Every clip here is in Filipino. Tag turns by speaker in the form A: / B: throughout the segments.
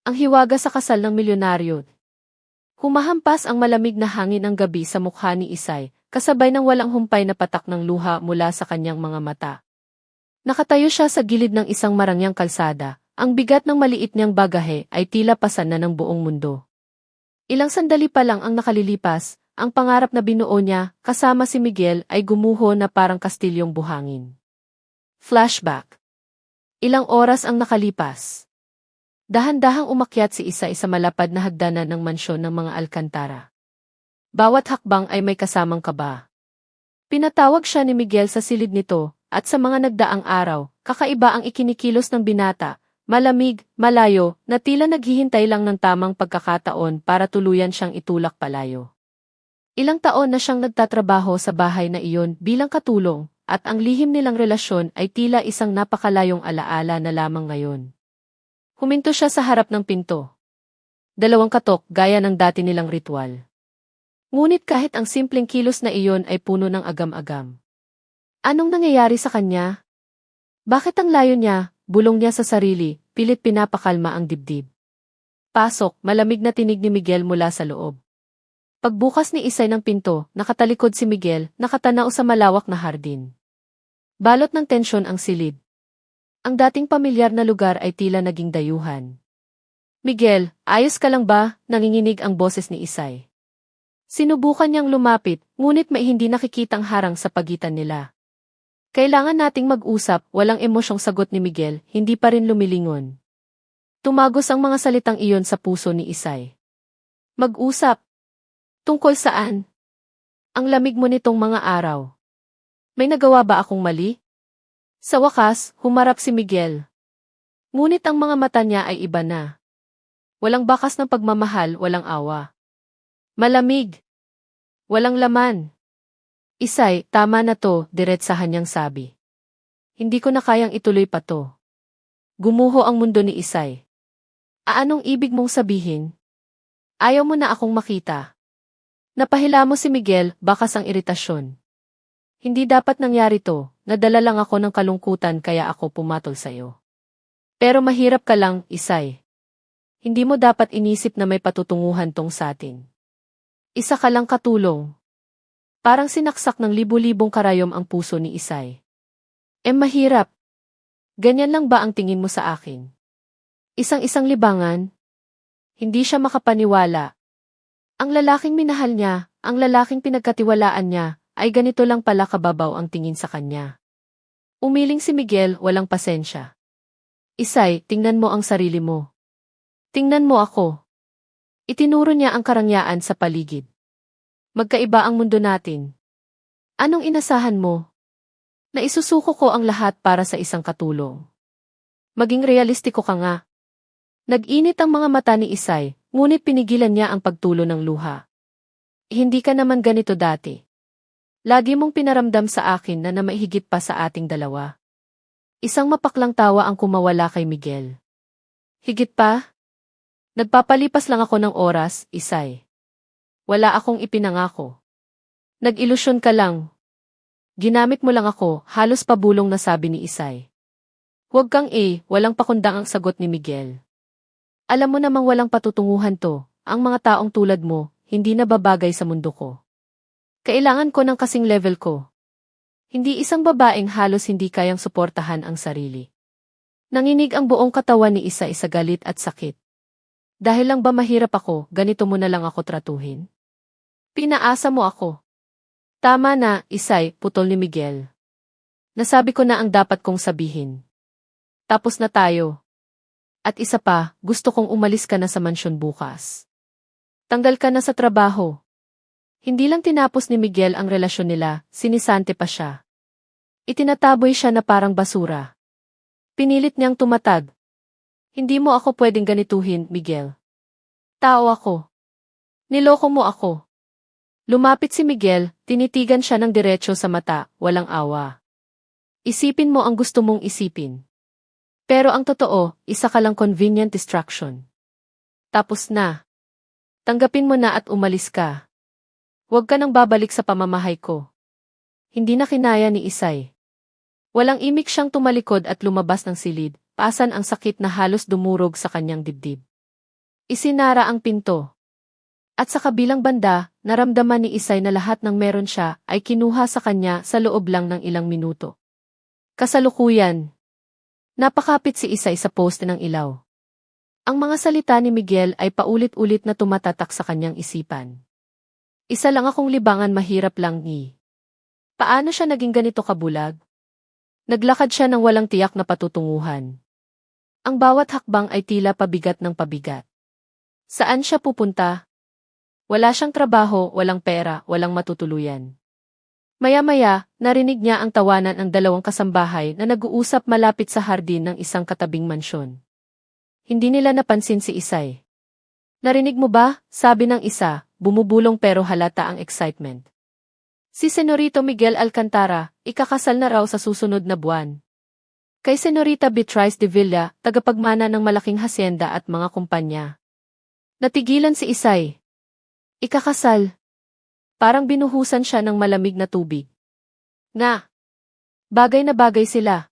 A: Ang hiwaga sa kasal ng milyonaryo. Humahampas ang malamig na hangin ng gabi sa mukha ni Isay, kasabay ng walang humpay na patak ng luha mula sa kanyang mga mata. Nakatayo siya sa gilid ng isang marangyang kalsada, ang bigat ng maliit niyang bagahe ay tila pasan na ng buong mundo. Ilang sandali pa lang ang nakalilipas, ang pangarap na binuo niya, kasama si Miguel ay gumuho na parang kastilyong buhangin. Flashback. Ilang oras ang nakalipas. Dahan-dahang umakyat si Isay sa malapad na hagdanan ng mansyon ng mga Alcantara. Bawat hakbang ay may kasamang kaba. Pinatawag siya ni Miguel sa silid nito, at sa mga nagdaang araw, kakaiba ang ikinikilos ng binata, malamig, malayo, na tila naghihintay lang ng tamang pagkakataon para tuluyan siyang itulak palayo. Ilang taon na siyang nagtatrabaho sa bahay na iyon bilang katulong, at ang lihim nilang relasyon ay tila isang napakalayong alaala na lamang ngayon. Huminto siya sa harap ng pinto. 2 katok gaya ng dati nilang ritual. Ngunit kahit ang simpleng kilos na iyon ay puno ng agam-agam. Anong nangyayari sa kanya? Bakit ang layo niya, bulong niya sa sarili, pilit pinapakalma ang dibdib. Pasok, malamig na tinig ni Miguel mula sa loob. Pagbukas ni Isay ng pinto, nakatalikod si Miguel, nakatanaw sa malawak na hardin. Balot ng tensyon ang silid. Ang dating pamilyar na lugar ay tila naging dayuhan. Miguel, ayos ka lang ba? Nanginginig ang boses ni Isay. Sinubukan niyang lumapit, ngunit may hindi nakikitang harang sa pagitan nila. Kailangan nating mag-usap, walang emosyong sagot ni Miguel, hindi pa rin lumilingon. Tumagos ang mga salitang iyon sa puso ni Isay. Mag-usap? Tungkol saan? Ang lamig mo nitong mga araw. May nagawa ba akong mali? Sa wakas, humarap si Miguel. Ngunit ang mga mata niya ay iba na. Walang bakas ng pagmamahal, walang awa. Malamig. Walang laman. Isay, tama na to, diretsahan niyang sabi. Hindi ko na kayang ituloy pa to. Gumuho ang mundo ni Isay. Anong ibig mong sabihin? Ayaw mo na akong makita. Napahila mo si Miguel, bakas ang iritasyon. Hindi dapat nangyari to, nadala lang ako ng kalungkutan kaya ako pumatol sa'yo. Pero mahirap ka lang, Isay. Hindi mo dapat inisip na may patutunguhan tong sa atin. Isa ka lang katulong. Parang sinaksak ng libu-libong karayom ang puso ni Isay. Mahirap. Ganyan lang ba ang tingin mo sa akin? Isang-isang libangan? Hindi siya makapaniwala. Ang lalaking minahal niya, ang lalaking pinagkatiwalaan niya, ay ganito lang pala kababaw ang tingin sa kanya. Umiling si Miguel, walang pasensya. Isay, tingnan mo ang sarili mo. Tingnan mo ako. Itinuro niya ang karangyaan sa paligid. Magkaiba ang mundo natin. Anong inasahan mo? Na isusuko ko ang lahat para sa isang katulong. Maging realistiko ka nga. Nag-init ang mga mata ni Isay, ngunit pinigilan niya ang pagtulo ng luha. Hindi ka naman ganito dati. Lagi mong pinaramdam sa akin na maihigit pa sa ating dalawa. Isang mapaklang tawa ang kumawala kay Miguel. Higit pa? Nagpapalipas lang ako ng oras, Isay. Wala akong ipinangako. Nag-ilusyon ka lang. Ginamit mo lang ako, halos pabulong na sabi ni Isay. Huwag kang walang pakundang ang sagot ni Miguel. Alam mo namang walang patutunguhan to, ang mga taong tulad mo, hindi na babagay sa mundo ko. Kailangan ko ng kasing level ko. Hindi isang babaeng halos hindi kayang suportahan ang sarili. Nanginig ang buong katawan ni Isay sa galit at sakit. Dahil lang ba mahirap ako, ganito mo na lang ako tratuhin? Pinaasa mo ako. Tama na, Isay, putol ni Miguel. Nasabi ko na ang dapat kong sabihin. Tapos na tayo. At isa pa, gusto kong umalis ka na sa mansyon bukas. Tanggal ka na sa trabaho. Hindi lang tinapos ni Miguel ang relasyon nila, sinisante pa siya. Itinataboy siya na parang basura. Pinilit niyang tumatag. Hindi mo ako pwedeng ganituhin, Miguel. Tao ako. Niloko mo ako. Lumapit si Miguel, tinitigan siya ng diretso sa mata, walang awa. Isipin mo ang gusto mong isipin. Pero ang totoo, isa ka lang convenient distraction. Tapos na. Tanggapin mo na at umalis ka. Huwag ka nang babalik sa pamamahay ko. Hindi na kinaya ni Isay. Walang imik siyang tumalikod at lumabas ng silid, pasan ang sakit na halos dumurog sa kanyang dibdib. Isinara ang pinto. At sa kabilang banda, naramdaman ni Isay na lahat ng meron siya ay kinuha sa kanya sa loob lang ng ilang minuto. Kasalukuyan. Napakapit si Isay sa poste ng ilaw. Ang mga salita ni Miguel ay paulit-ulit na tumatatak sa kanyang isipan. Isa lang akong libangan, mahirap lang ni. Paano siya naging ganito kabulag? Naglakad siya ng walang tiyak na patutunguhan. Ang bawat hakbang ay tila pabigat ng pabigat. Saan siya pupunta? Wala siyang trabaho, walang pera, walang matutuluyan. Maya-maya, narinig niya ang tawanan ng dalawang kasambahay na nag-uusap malapit sa hardin ng isang katabing mansyon. Hindi nila napansin si Isay. Narinig mo ba? Sabi ng isa, bumubulong pero halata ang excitement. Si Senorito Miguel Alcantara, ikakasal na raw sa susunod na buwan. Kay Senorita Beatrice de Villa, tagapagmana ng malaking hasyenda at mga kumpanya. Natigilan si Isay. Ikakasal. Parang binuhusan siya ng malamig na tubig. Nga. Bagay na bagay sila.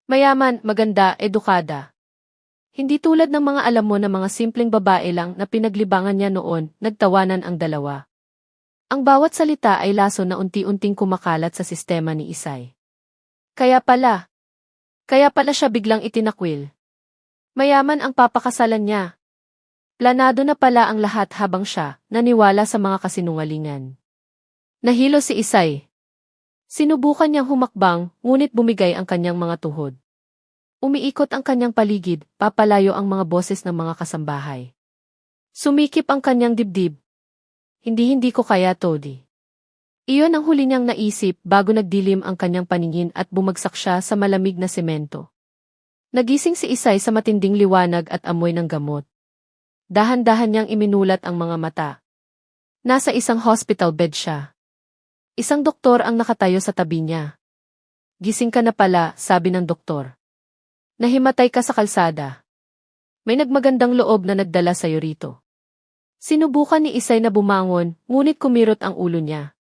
A: Mayaman, maganda, edukada. Hindi tulad ng mga alam mo na mga simpleng babae lang na pinaglibangan niya noon, nagtawanan ang dalawa. Ang bawat salita ay laso na unti-unting kumakalat sa sistema ni Isay. Kaya pala siya biglang itinakwil. Mayaman ang papakasalan niya. Planado na pala ang lahat habang siya naniwala sa mga kasinungalingan. Nahilo si Isay. Sinubukan niyang humakbang, ngunit bumigay ang kanyang mga tuhod. Umiikot ang kanyang paligid, papalayo ang mga boses ng mga kasambahay. Sumikip ang kanyang dibdib. Hindi ko kaya, Todi. Iyon ang huli niyang naisip bago nagdilim ang kanyang paningin at bumagsak siya sa malamig na semento. Nagising si Isay sa matinding liwanag at amoy ng gamot. Dahan-dahan niyang iminulat ang mga mata. Nasa isang hospital bed siya. Isang doktor ang nakatayo sa tabi niya. Gising ka na pala, sabi ng doktor. Nahimatay ka sa kalsada. May nagmagandang loob na nagdala sa'yo rito. Sinubukan ni Isay na bumangon, ngunit kumirot ang ulo niya.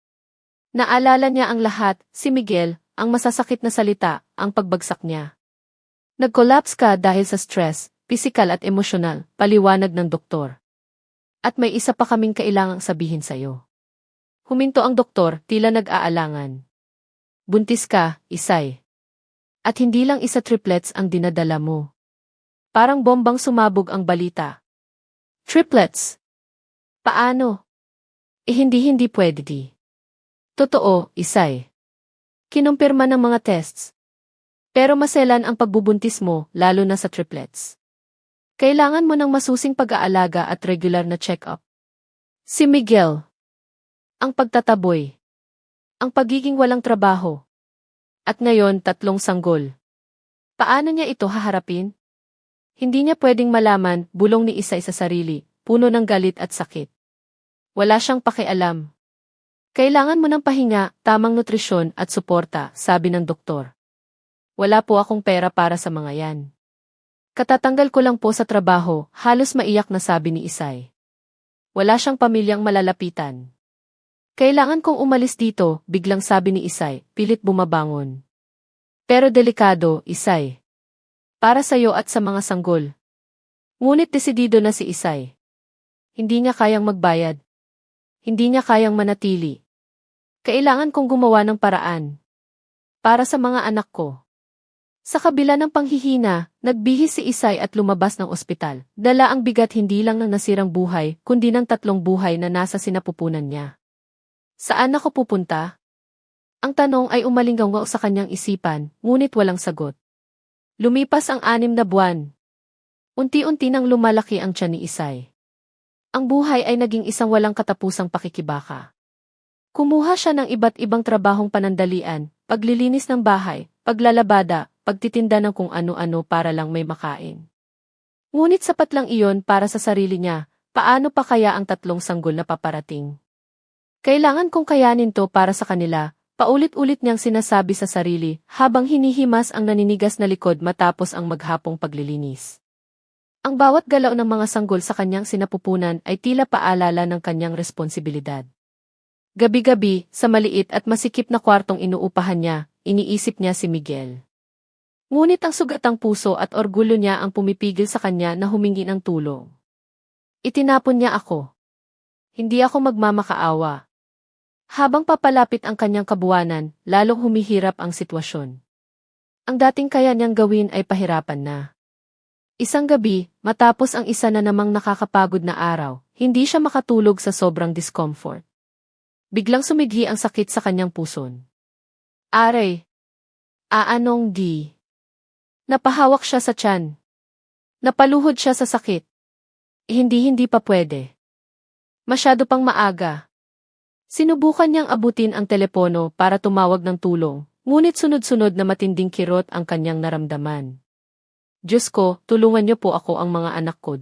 A: Naalala niya ang lahat, si Miguel, ang masasakit na salita, ang pagbagsak niya. Nag-collapse ka dahil sa stress, pisikal at emosyonal, paliwanag ng doktor. At may isa pa kaming kailangang sabihin sa'yo. Huminto ang doktor, tila nag-aalangan. Buntis ka, Isay. At hindi lang isa triplets ang dinadala mo. Parang bombang sumabog ang balita. Triplets? Paano? Hindi pwede di. Totoo, Isay. Kinumpirma ng mga tests. Pero maselan ang pagbubuntis mo, lalo na sa triplets. Kailangan mo ng masusing pag-aalaga at regular na check-up. Si Miguel. Ang pagtataboy. Ang pagiging walang trabaho. At ngayon 3 sanggol. Paano niya ito haharapin? Hindi niya pwedeng malaman, bulong ni Isay sa sarili, puno ng galit at sakit. Wala siyang pakialam. Kailangan mo ng pahinga, tamang nutrisyon at suporta, sabi ng doktor. Wala po akong pera para sa mga yan. Katatanggal ko lang po sa trabaho, halos maiyak na sabi ni Isay. Wala siyang pamilyang malalapitan. Kailangan kong umalis dito, biglang sabi ni Isay, pilit bumabangon. Pero delikado, Isay. Para sa'yo at sa mga sanggol. Ngunit desidido na si Isay. Hindi niya kayang magbayad. Hindi niya kayang manatili. Kailangan kong gumawa ng paraan. Para sa mga anak ko. Sa kabila ng panghihina, nagbihis si Isay at lumabas ng ospital. Dala ang bigat hindi lang ng nasirang buhay, kundi ng 3 buhay na nasa sinapupunan niya. Saan ako pupunta? Ang tanong ay umalinggaw sa kanyang isipan, ngunit walang sagot. Lumipas ang 6 na buwan. Unti-unti nang lumalaki ang tiyan ni Isay. Ang buhay ay naging isang walang katapusang pakikibaka. Kumuha siya ng iba't ibang trabahong panandalian, paglilinis ng bahay, paglalabada, pagtitinda ng kung ano-ano para lang may makain. Ngunit sapat lang iyon para sa sarili niya, paano pa kaya ang 3 sanggol na paparating? Kailangan kong kayanin to para sa kanila, paulit-ulit niyang sinasabi sa sarili habang hinihimas ang naninigas na likod matapos ang maghapong paglilinis. Ang bawat galaw ng mga sanggol sa kanyang sinapupunan ay tila paalala ng kanyang responsibilidad. Gabi-gabi, sa maliit at masikip na kwartong inuupahan niya, iniisip niya si Miguel. Ngunit ang sugatang puso at orgulyo niya ang pumipigil sa kanya na humingi ng tulong. Itinapon niya ako. Hindi ako magmamakaawa. Habang papalapit ang kanyang kabuwanan, lalong humihirap ang sitwasyon. Ang dating kaya niyang gawin ay pahirapan na. Isang gabi, matapos ang isa na namang nakakapagod na araw, hindi siya makatulog sa sobrang discomfort. Biglang sumidhi ang sakit sa kanyang puson. Aray! Aanong di? Napahawak siya sa tiyan. Napaluhod siya sa sakit. Hindi pa pwede. Masyado pang maaga. Sinubukan niyang abutin ang telepono para tumawag ng tulong, ngunit sunod-sunod na matinding kirot ang kanyang naramdaman. Diyos ko, tulungan niyo po ako ang mga anak ko.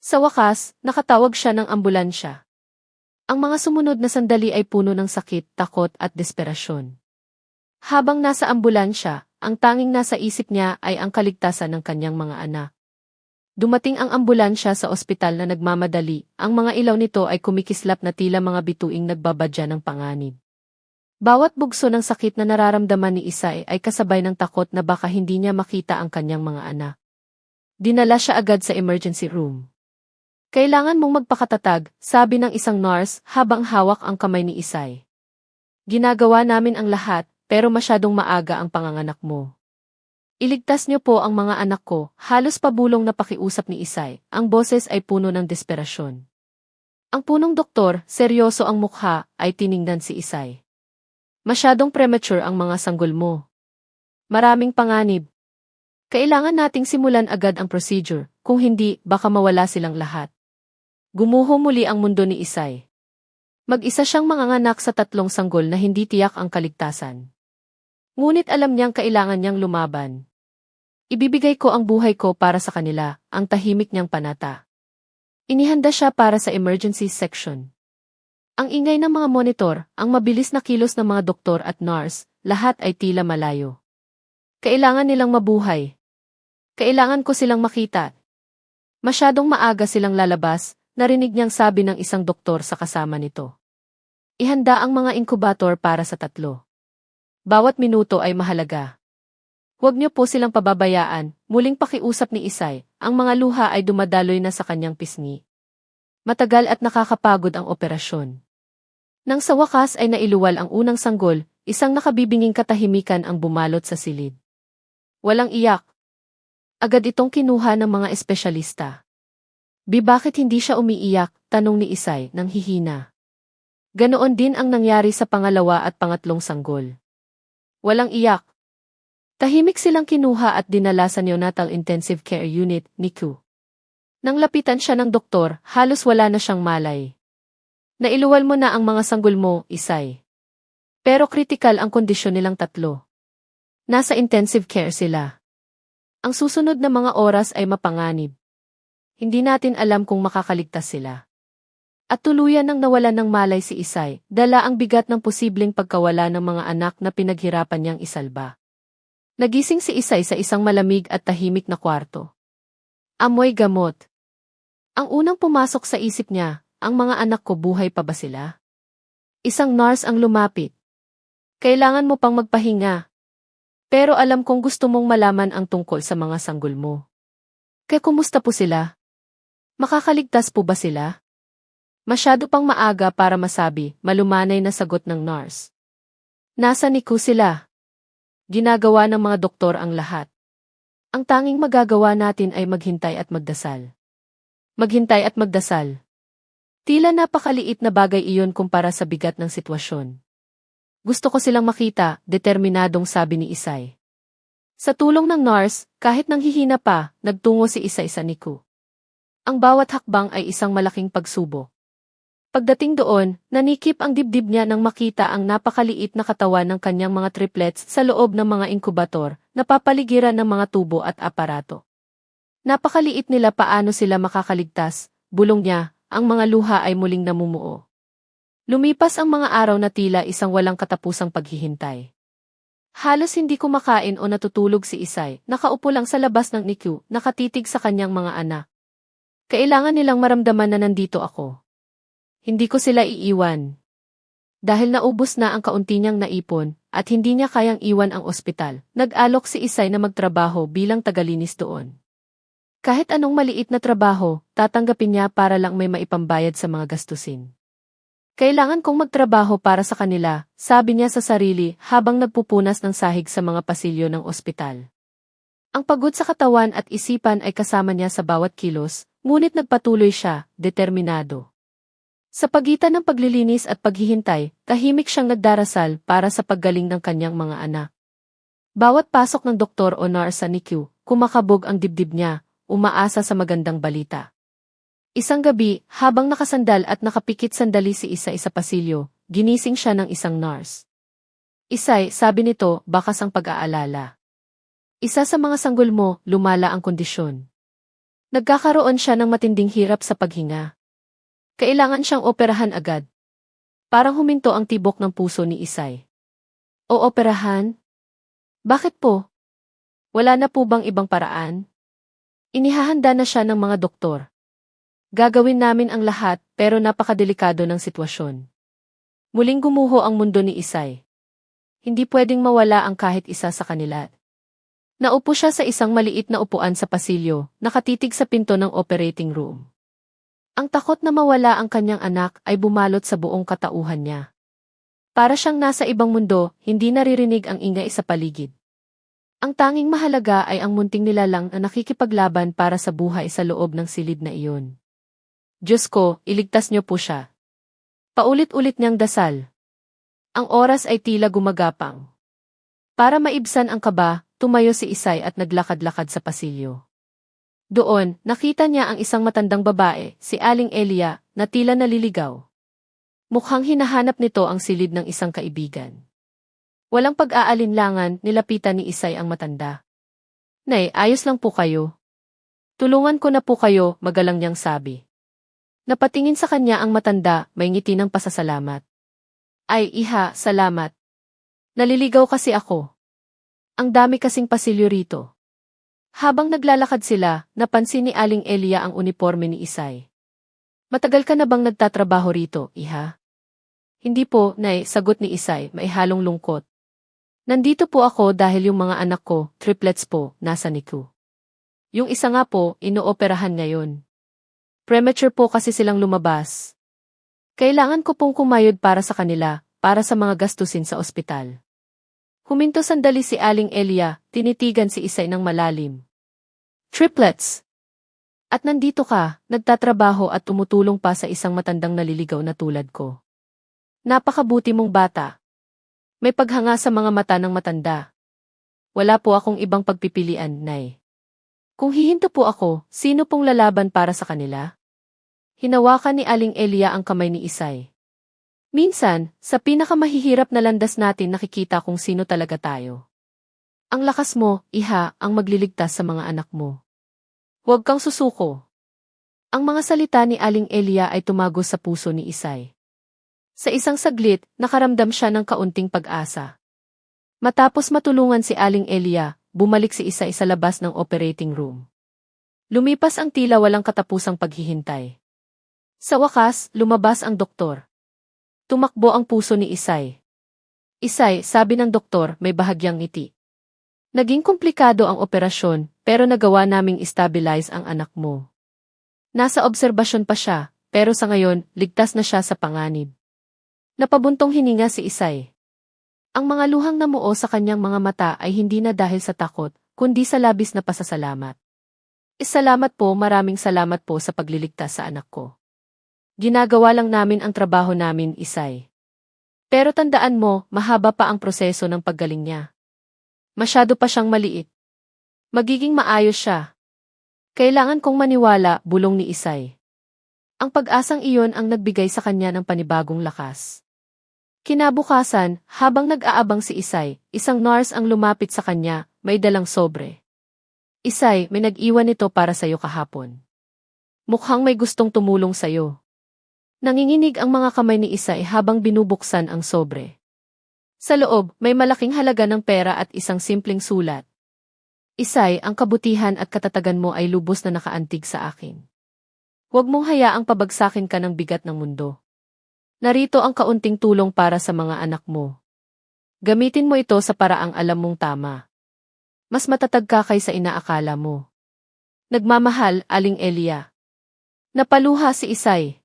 A: Sa wakas, nakatawag siya ng ambulansya. Ang mga sumunod na sandali ay puno ng sakit, takot at desperasyon. Habang nasa ambulansya, ang tanging nasa isip niya ay ang kaligtasan ng kanyang mga anak. Dumating ang ambulansya sa ospital na nagmamadali, ang mga ilaw nito ay kumikislap na tila mga bituing nagbabadya ng panganib. Bawat bugso ng sakit na nararamdaman ni Isay ay kasabay ng takot na baka hindi niya makita ang kanyang mga anak. Dinala siya agad sa emergency room. Kailangan mong magpakatatag, sabi ng isang nurse habang hawak ang kamay ni Isay. Ginagawa namin ang lahat, pero masyadong maaga ang panganganak mo. Iligtas niyo po ang mga anak ko, halos pabulong na pakiusap ni Isay, ang boses ay puno ng desperasyon. Ang punong doktor, seryoso ang mukha, ay tiningnan si Isay. Masyadong premature ang mga sanggol mo. Maraming panganib. Kailangan nating simulan agad ang procedure, kung hindi, baka mawala silang lahat. Gumuho muli ang mundo ni Isay. Mag-isa siyang manganganak sa 3 sanggol na hindi tiyak ang kaligtasan. Ngunit alam niyang kailangan niyang lumaban. Ibibigay ko ang buhay ko para sa kanila, ang tahimik niyang panata. Inihanda siya para sa emergency section. Ang ingay ng mga monitor, ang mabilis na kilos ng mga doktor at nurse, lahat ay tila malayo. Kailangan nilang mabuhay. Kailangan ko silang makita. Masyadong maaga silang lalabas, narinig niyang sabi ng isang doktor sa kasama nito. Ihanda ang mga incubator para sa 3. Bawat minuto ay mahalaga. Huwag niyo po silang pababayaan, muling pakiusap ni Isay, ang mga luha ay dumadaloy na sa kanyang pisngi. Matagal at nakakapagod ang operasyon. Nang sa wakas ay nailuwal ang unang sanggol, isang nakabibinging katahimikan ang bumalot sa silid. Walang iyak. Agad itong kinuha ng mga espesyalista. Bakit hindi siya umiiyak? Tanong ni Isay nang hihina. Ganoon din ang nangyari sa pangalawa at pangatlong sanggol. Walang iyak. Tahimik silang kinuha at dinala sa Neonatal Intensive Care Unit, NICU. Nang lapitan siya ng doktor, halos wala na siyang malay. Nailuwal mo na ang mga sanggol mo, Isay. Pero kritikal ang kondisyon nilang 3. Nasa intensive care sila. Ang susunod na mga oras ay mapanganib. Hindi natin alam kung makakaligtas sila. At tuluyan nang nawalan ng malay si Isay, dala ang bigat ng posibleng pagkawala ng mga anak na pinaghirapan niyang isalba. Nagising si Isay sa isang malamig at tahimik na kwarto. Amoy gamot. Ang unang pumasok sa isip niya, ang mga anak ko buhay pa ba sila? Isang nurse ang lumapit. Kailangan mo pang magpahinga. Pero alam kong gusto mong malaman ang tungkol sa mga sanggol mo. Kaya kumusta po sila? Makakaligtas po ba sila? Masyado pang maaga para masabi, malumanay na sagot ng nurse. Nasa NICU sila. Ginagawa ng mga doktor ang lahat. Ang tanging magagawa natin ay maghintay at magdasal. Maghintay at magdasal. Tila napakaliit na bagay iyon kumpara sa bigat ng sitwasyon. Gusto ko silang makita, determinadong sabi ni Isay. Sa tulong ng nurse, kahit nanghihina pa, nagtungo si Isay sa NICU. Ang bawat hakbang ay isang malaking pagsubok. Pagdating doon, nanikip ang dibdib niya nang makita ang napakaliit na katawan ng kanyang mga triplets sa loob ng mga inkubator, napapaligiran ng mga tubo at aparato. Napakaliit nila, paano sila makakaligtas, bulong niya, ang mga luha ay muling namumuo. Lumipas ang mga araw na tila isang walang katapusang paghihintay. Halos hindi kumakain o natutulog si Isay, nakaupo lang sa labas ng NICU, nakatitig sa kanyang mga anak. Kailangan nilang maramdaman na nandito ako. Hindi ko sila iiwan. Dahil naubos na ang kaunti niyang naipon, at hindi niya kayang iwan ang ospital, nag-alok si Isay na magtrabaho bilang tagalinis doon. Kahit anong maliit na trabaho, tatanggapin niya para lang may maipambayad sa mga gastusin. Kailangan kong magtrabaho para sa kanila, sabi niya sa sarili habang nagpupunas ng sahig sa mga pasilyo ng ospital. Ang pagod sa katawan at isipan ay kasama niya sa bawat kilos, ngunit nagpatuloy siya, determinado. Sa pagitan ng paglilinis at paghihintay, tahimik siyang nagdarasal para sa paggaling ng kanyang mga anak. Bawat pasok ng doktor o nurse sa NICU, kumakabog ang dibdib niya, umaasa sa magandang balita. Isang gabi, habang nakasandal at nakapikit sandali si Isay sa pasilyo, ginising siya ng isang nurse. Isay, sabi nito, bakas ang pag-aalala. Isa sa mga sanggol mo, lumala ang kondisyon. Nagkakaroon siya ng matinding hirap sa paghinga. Kailangan siyang operahan agad. Parang huminto ang tibok ng puso ni Isay. O operahan? Bakit po? Wala na po bang ibang paraan? Inihahanda na siya ng mga doktor. Gagawin namin ang lahat pero napakadelikado ng sitwasyon. Muling gumuho ang mundo ni Isay. Hindi pwedeng mawala ang kahit isa sa kanila. Naupo siya sa isang maliit na upuan sa pasilyo, nakatitig sa pinto ng operating room. Ang takot na mawala ang kanyang anak ay bumalot sa buong katauhan niya. Para siyang nasa ibang mundo, hindi naririnig ang ingay sa paligid. Ang tanging mahalaga ay ang munting nilalang na nakikipaglaban para sa buhay sa loob ng silid na iyon. Diyos ko, iligtas niyo po siya. Paulit-ulit niyang dasal. Ang oras ay tila gumagapang. Para maibsan ang kaba, tumayo si Isay at naglakad-lakad sa pasilyo. Doon, nakita niya ang isang matandang babae, si Aling Elia, na tila naliligaw. Mukhang hinahanap nito ang silid ng isang kaibigan. Walang pag-aalinlangan, nilapitan ni Isay ang matanda. Nay, ayos lang po kayo. Tulungan ko na po kayo, magalang niyang sabi. Napatingin sa kanya ang matanda, may ngiti ng pasasalamat. Ay, iha, salamat. Naliligaw kasi ako. Ang dami kasing pasilyo rito. Habang naglalakad sila, napansin ni Aling Elia ang uniforme ni Isay. Matagal ka na bang nagtatrabaho rito, iha? Hindi po, nay, sagot ni Isay, may halong lungkot. Nandito po ako dahil yung mga anak ko, triplets po, nasa NICU. Yung isa nga po, inooperahan ngayon. Premature po kasi silang lumabas. Kailangan ko pong kumayod para sa kanila, para sa mga gastusin sa ospital. Huminto sandali si Aling Elia, tinitigan si Isay ng malalim. Triplets! At nandito ka, nagtatrabaho at tumutulong pa sa isang matandang naliligaw na tulad ko. Napakabuti mong bata. May paghanga sa mga mata ng matanda. Wala po akong ibang pagpipilian, Nay. Kung hihinto po ako, sino pong lalaban para sa kanila? Hinawakan ni Aling Elia ang kamay ni Isay. Minsan, sa pinakamahihirap na landas natin nakikita kung sino talaga tayo. Ang lakas mo, iha, ang magliligtas sa mga anak mo. Huwag kang susuko. Ang mga salita ni Aling Elia ay tumagos sa puso ni Isay. Sa isang saglit, nakaramdam siya ng kaunting pag-asa. Matapos matulungan si Aling Elia, bumalik si Isay sa labas ng operating room. Lumipas ang tila walang katapusang paghihintay. Sa wakas, lumabas ang doktor. Tumakbo ang puso ni Isay. Isay, sabi ng doktor, may bahagyang ngiti. Naging komplikado ang operasyon, pero nagawa naming stabilize ang anak mo. Nasa obserbasyon pa siya, pero sa ngayon, ligtas na siya sa panganib. Napabuntong hininga si Isay. Ang mga luhang namuo sa kanyang mga mata ay hindi na dahil sa takot, kundi sa labis na pasasalamat. Salamat po, maraming salamat po sa pagliligtas sa anak ko. Ginagawa lang namin ang trabaho namin, Isay. Pero tandaan mo, mahaba pa ang proseso ng paggaling niya. Masyado pa siyang maliit. Magiging maayos siya. Kailangan kong maniwala, bulong ni Isay. Ang pag-asang iyon ang nagbigay sa kanya ng panibagong lakas. Kinabukasan, habang nag-aabang si Isay, isang nurse ang lumapit sa kanya, may dalang sobre. Isay, may nag-iwan nito para sa'yo kahapon. Mukhang may gustong tumulong sa'yo. Nanginginig ang mga kamay ni Isay habang binubuksan ang sobre. Sa loob, may malaking halaga ng pera at isang simpleng sulat. Isay, ang kabutihan at katatagan mo ay lubos na nakaantig sa akin. Huwag mong hayaang pabagsakin ka ng bigat ng mundo. Narito ang kaunting tulong para sa mga anak mo. Gamitin mo ito sa paraang alam mong tama. Mas matatag ka kaysa inaakala mo. Nagmamahal, Aling Elia. Napaluha si Isay.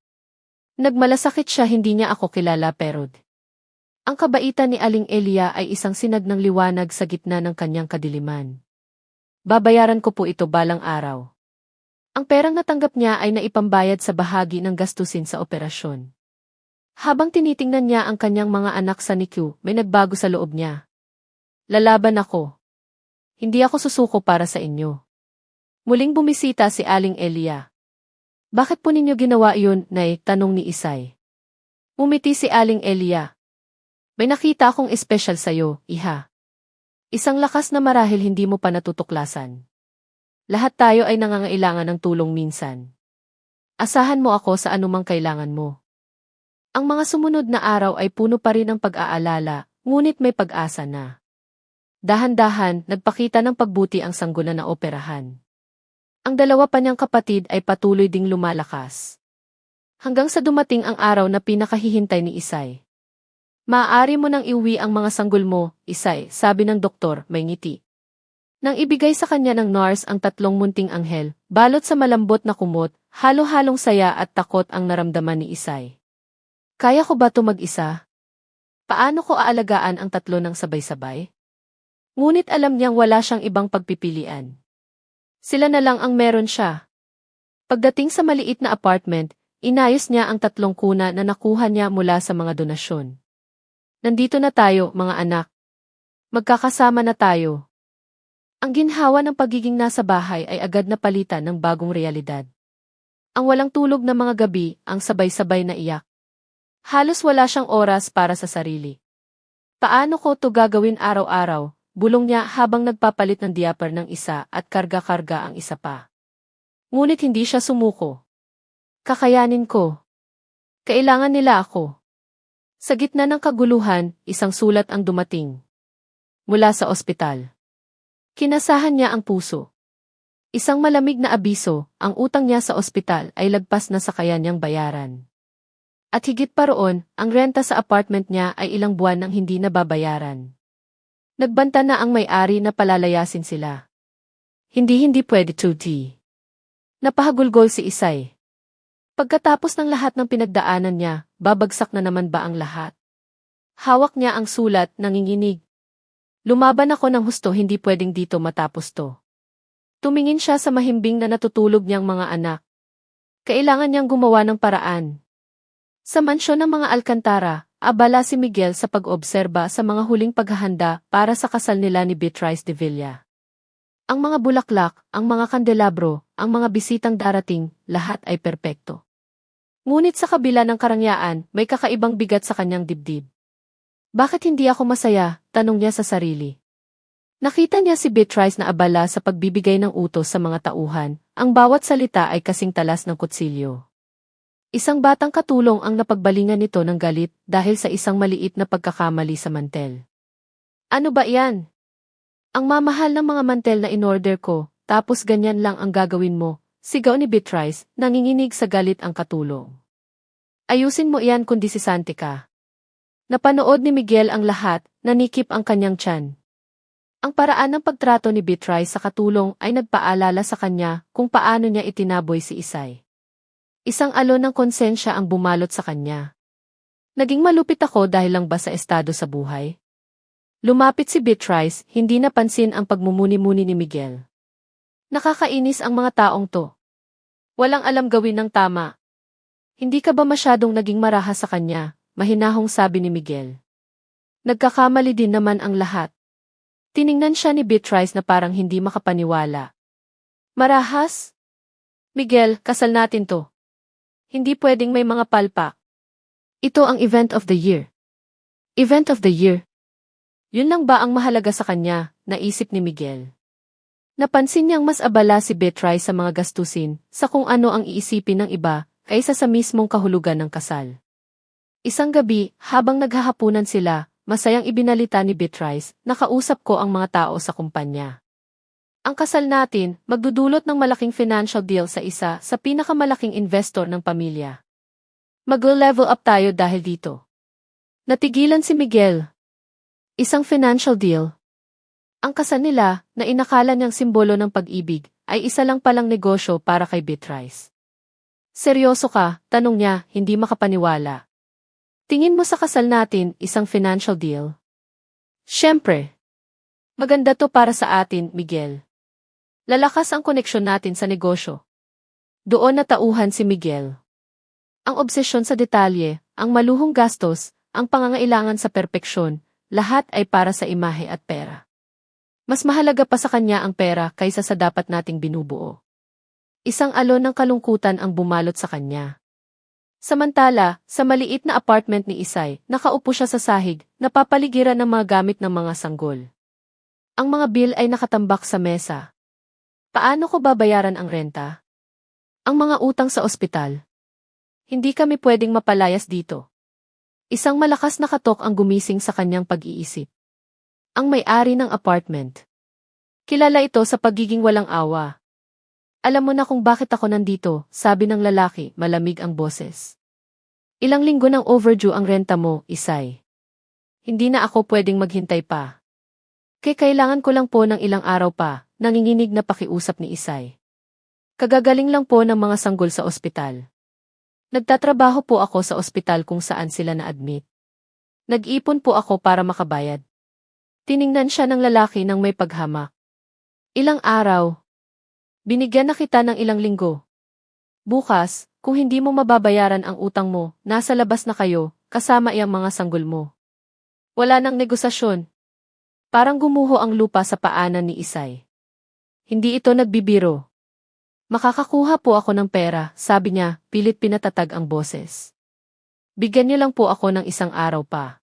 A: Nagmalasakit siya, hindi niya ako kilala pero ang kabaitan ni Aling Elia ay isang sinag ng liwanag sa gitna ng kanyang kadiliman. Babayaran ko po ito balang araw. Ang perang natanggap niya ay naipambayad sa bahagi ng gastusin sa operasyon. Habang tinitingnan niya ang kanyang mga anak sa NICU, may nagbago sa loob niya. Lalaban ako. Hindi ako susuko para sa inyo. Muling bumisita si Aling Elia. Bakit po ninyo ginawa iyon, Nay? Tanong ni Isay. Umiti si Aling Elia. May nakita akong espesyal sa'yo, iha. Isang lakas na marahil hindi mo pa natutuklasan. Lahat tayo ay nangangailangan ng tulong minsan. Asahan mo ako sa anumang kailangan mo. Ang mga sumunod na araw ay puno pa rin ng pag-aalala, ngunit may pag-asa na. Dahan-dahan, nagpakita ng pagbuti ang sanggol na operahan. Ang dalawa pa niyang kapatid ay patuloy ding lumalakas. Hanggang sa dumating ang araw na pinakahihintay ni Isay. Maaari mo nang iuwi ang mga sanggol mo, Isay, sabi ng doktor, may ngiti. Nang ibigay sa kanya ng nurse ang 3 munting anghel, balot sa malambot na kumot, halo-halong saya at takot ang naramdaman ni Isay. Kaya ko ba ito mag-isa? Paano ko aalagaan ang 3 ng sabay-sabay? Ngunit alam niyang wala siyang ibang pagpipilian. Sila na lang ang meron siya. Pagdating sa maliit na apartment, inayos niya ang 3 kuna na nakuha niya mula sa mga donasyon. Nandito na tayo, mga anak. Magkakasama na tayo. Ang ginhawa ng pagiging nasa bahay ay agad na palitan ng bagong realidad. Ang walang tulog na mga gabi, ang sabay-sabay na iyak. Halos wala siyang oras para sa sarili. Paano ko to gagawin araw-araw? Bulong niya habang nagpapalit ng diaper ng isa at karga-karga ang isa pa. Ngunit hindi siya sumuko. Kakayanin ko. Kailangan nila ako. Sa gitna ng kaguluhan, isang sulat ang dumating. Mula sa ospital. Kinasahan niya ang puso. Isang malamig na abiso, ang utang niya sa ospital ay lagpas na sa kaya niyang bayaran. At higit pa roon, ang renta sa apartment niya ay ilang buwan nang hindi nababayaran. Nagbanta na ang may-ari na palalayasin sila. Hindi pwede tuti. Napahagulgol si Isay. Pagkatapos ng lahat ng pinagdaanan niya, babagsak na naman ba ang lahat? Hawak niya ang sulat, nanginginig. Lumaban ako ng husto, hindi pwedeng dito matapos to. Tumingin siya sa mahimbing na natutulog niyang mga anak. Kailangan niyang gumawa ng paraan. Sa mansyon ng mga Alcantara, abala si Miguel sa pag-obserba sa mga huling paghahanda para sa kasal nila ni Beatrice de Villa. Ang mga bulaklak, ang mga kandelabro, ang mga bisitang darating, lahat ay perpekto. Ngunit sa kabila ng karangyaan, may kakaibang bigat sa kanyang dibdib. Bakit hindi ako masaya? Tanong niya sa sarili. Nakita niya si Beatrice na abala sa pagbibigay ng utos sa mga tauhan, ang bawat salita ay kasing talas ng kutsilyo. Isang batang katulong ang napagbalingan nito ng galit dahil sa isang maliit na pagkakamali sa mantel. Ano ba yan? Ang mamahal ng mga mantel na inorder ko, tapos ganyan lang ang gagawin mo, sigaw ni Beatrice, nanginginig sa galit ang katulong. Ayusin mo iyan kundi sisante ka. Napanood ni Miguel ang lahat, nanikip ang kanyang tiyan. Ang paraan ng pagtrato ni Beatrice sa katulong ay nagpaalala sa kanya kung paano niya itinaboy si Isay. Isang alon ng konsensya ang bumalot sa kanya. Naging malupit ako dahil lang ba sa estado sa buhay? Lumapit si Beatrice, hindi napansin ang pagmumuni-muni ni Miguel. Nakakainis ang mga taong to. Walang alam gawin ng tama. Hindi ka ba masyadong naging marahas sa kanya? Mahinahong sabi ni Miguel. Nagkakamali din naman ang lahat. Tiningnan siya ni Beatrice na parang hindi makapaniwala. Marahas? Miguel, kasal natin to. Hindi pwedeng may mga palpak. Ito ang event of the year. Event of the year? Yun lang ba ang mahalaga sa kanya, naisip ni Miguel. Napansin niyang mas abala si Beatrice sa mga gastusin, sa kung ano ang iisipin ng iba, kaysa sa mismong kahulugan ng kasal. Isang gabi, habang naghahapunan sila, masayang ibinalita ni Beatrice, nakausap ko ang mga tao sa kumpanya. Ang kasal natin, magdudulot ng malaking financial deal sa isa sa pinakamalaking investor ng pamilya. Mag-level up tayo dahil dito. Natigilan si Miguel. Isang financial deal. Ang kasal nila, na inakala niyang simbolo ng pag-ibig, ay isa lang palang negosyo para kay Beatrice. Seryoso ka? Tanong niya, hindi makapaniwala. Tingin mo sa kasal natin, isang financial deal? Siyempre. Maganda to para sa atin, Miguel. Lalakas ang koneksyon natin sa negosyo. Doon natauhan si Miguel. Ang obsesyon sa detalye, ang maluhong gastos, ang pangangailangan sa perpeksyon, lahat ay para sa imahe at pera. Mas mahalaga pa sa kanya ang pera kaysa sa dapat nating binubuo. Isang alon ng kalungkutan ang bumalot sa kanya. Samantala, sa maliit na apartment ni Isay, nakaupo siya sa sahig, napapaligiran ng mga gamit ng mga sanggol. Ang mga bill ay nakatambak sa mesa. Paano ko babayaran ang renta? Ang mga utang sa ospital. Hindi kami pwedeng mapalayas dito. Isang malakas na katok ang gumising sa kanyang pag-iisip. Ang may-ari ng apartment. Kilala ito sa pagiging walang awa. Alam mo na kung bakit ako nandito, sabi ng lalaki, malamig ang boses. Ilang linggo nang overdue ang renta mo, Isay. Hindi na ako pwedeng maghintay pa. Kailangan ko lang po ng ilang araw pa, nanginginig na pakiusap ni Isay. Kagagaling lang po ng mga sanggol sa ospital. Nagtatrabaho po ako sa ospital kung saan sila na-admit. Nag-ipon po ako para makabayad. Tiningnan siya ng lalaki nang may paghamak. Ilang araw? Binigyan na kita ng ilang linggo. Bukas, kung hindi mo mababayaran ang utang mo, nasa labas na kayo, kasama iyang mga sanggol mo. Wala nang negosasyon. Parang gumuho ang lupa sa paanan ni Isay. Hindi ito nagbibiro. Makakakuha po ako ng pera, sabi niya, pilit pinatatag ang boses. Bigyan niyo lang po ako ng isang araw pa.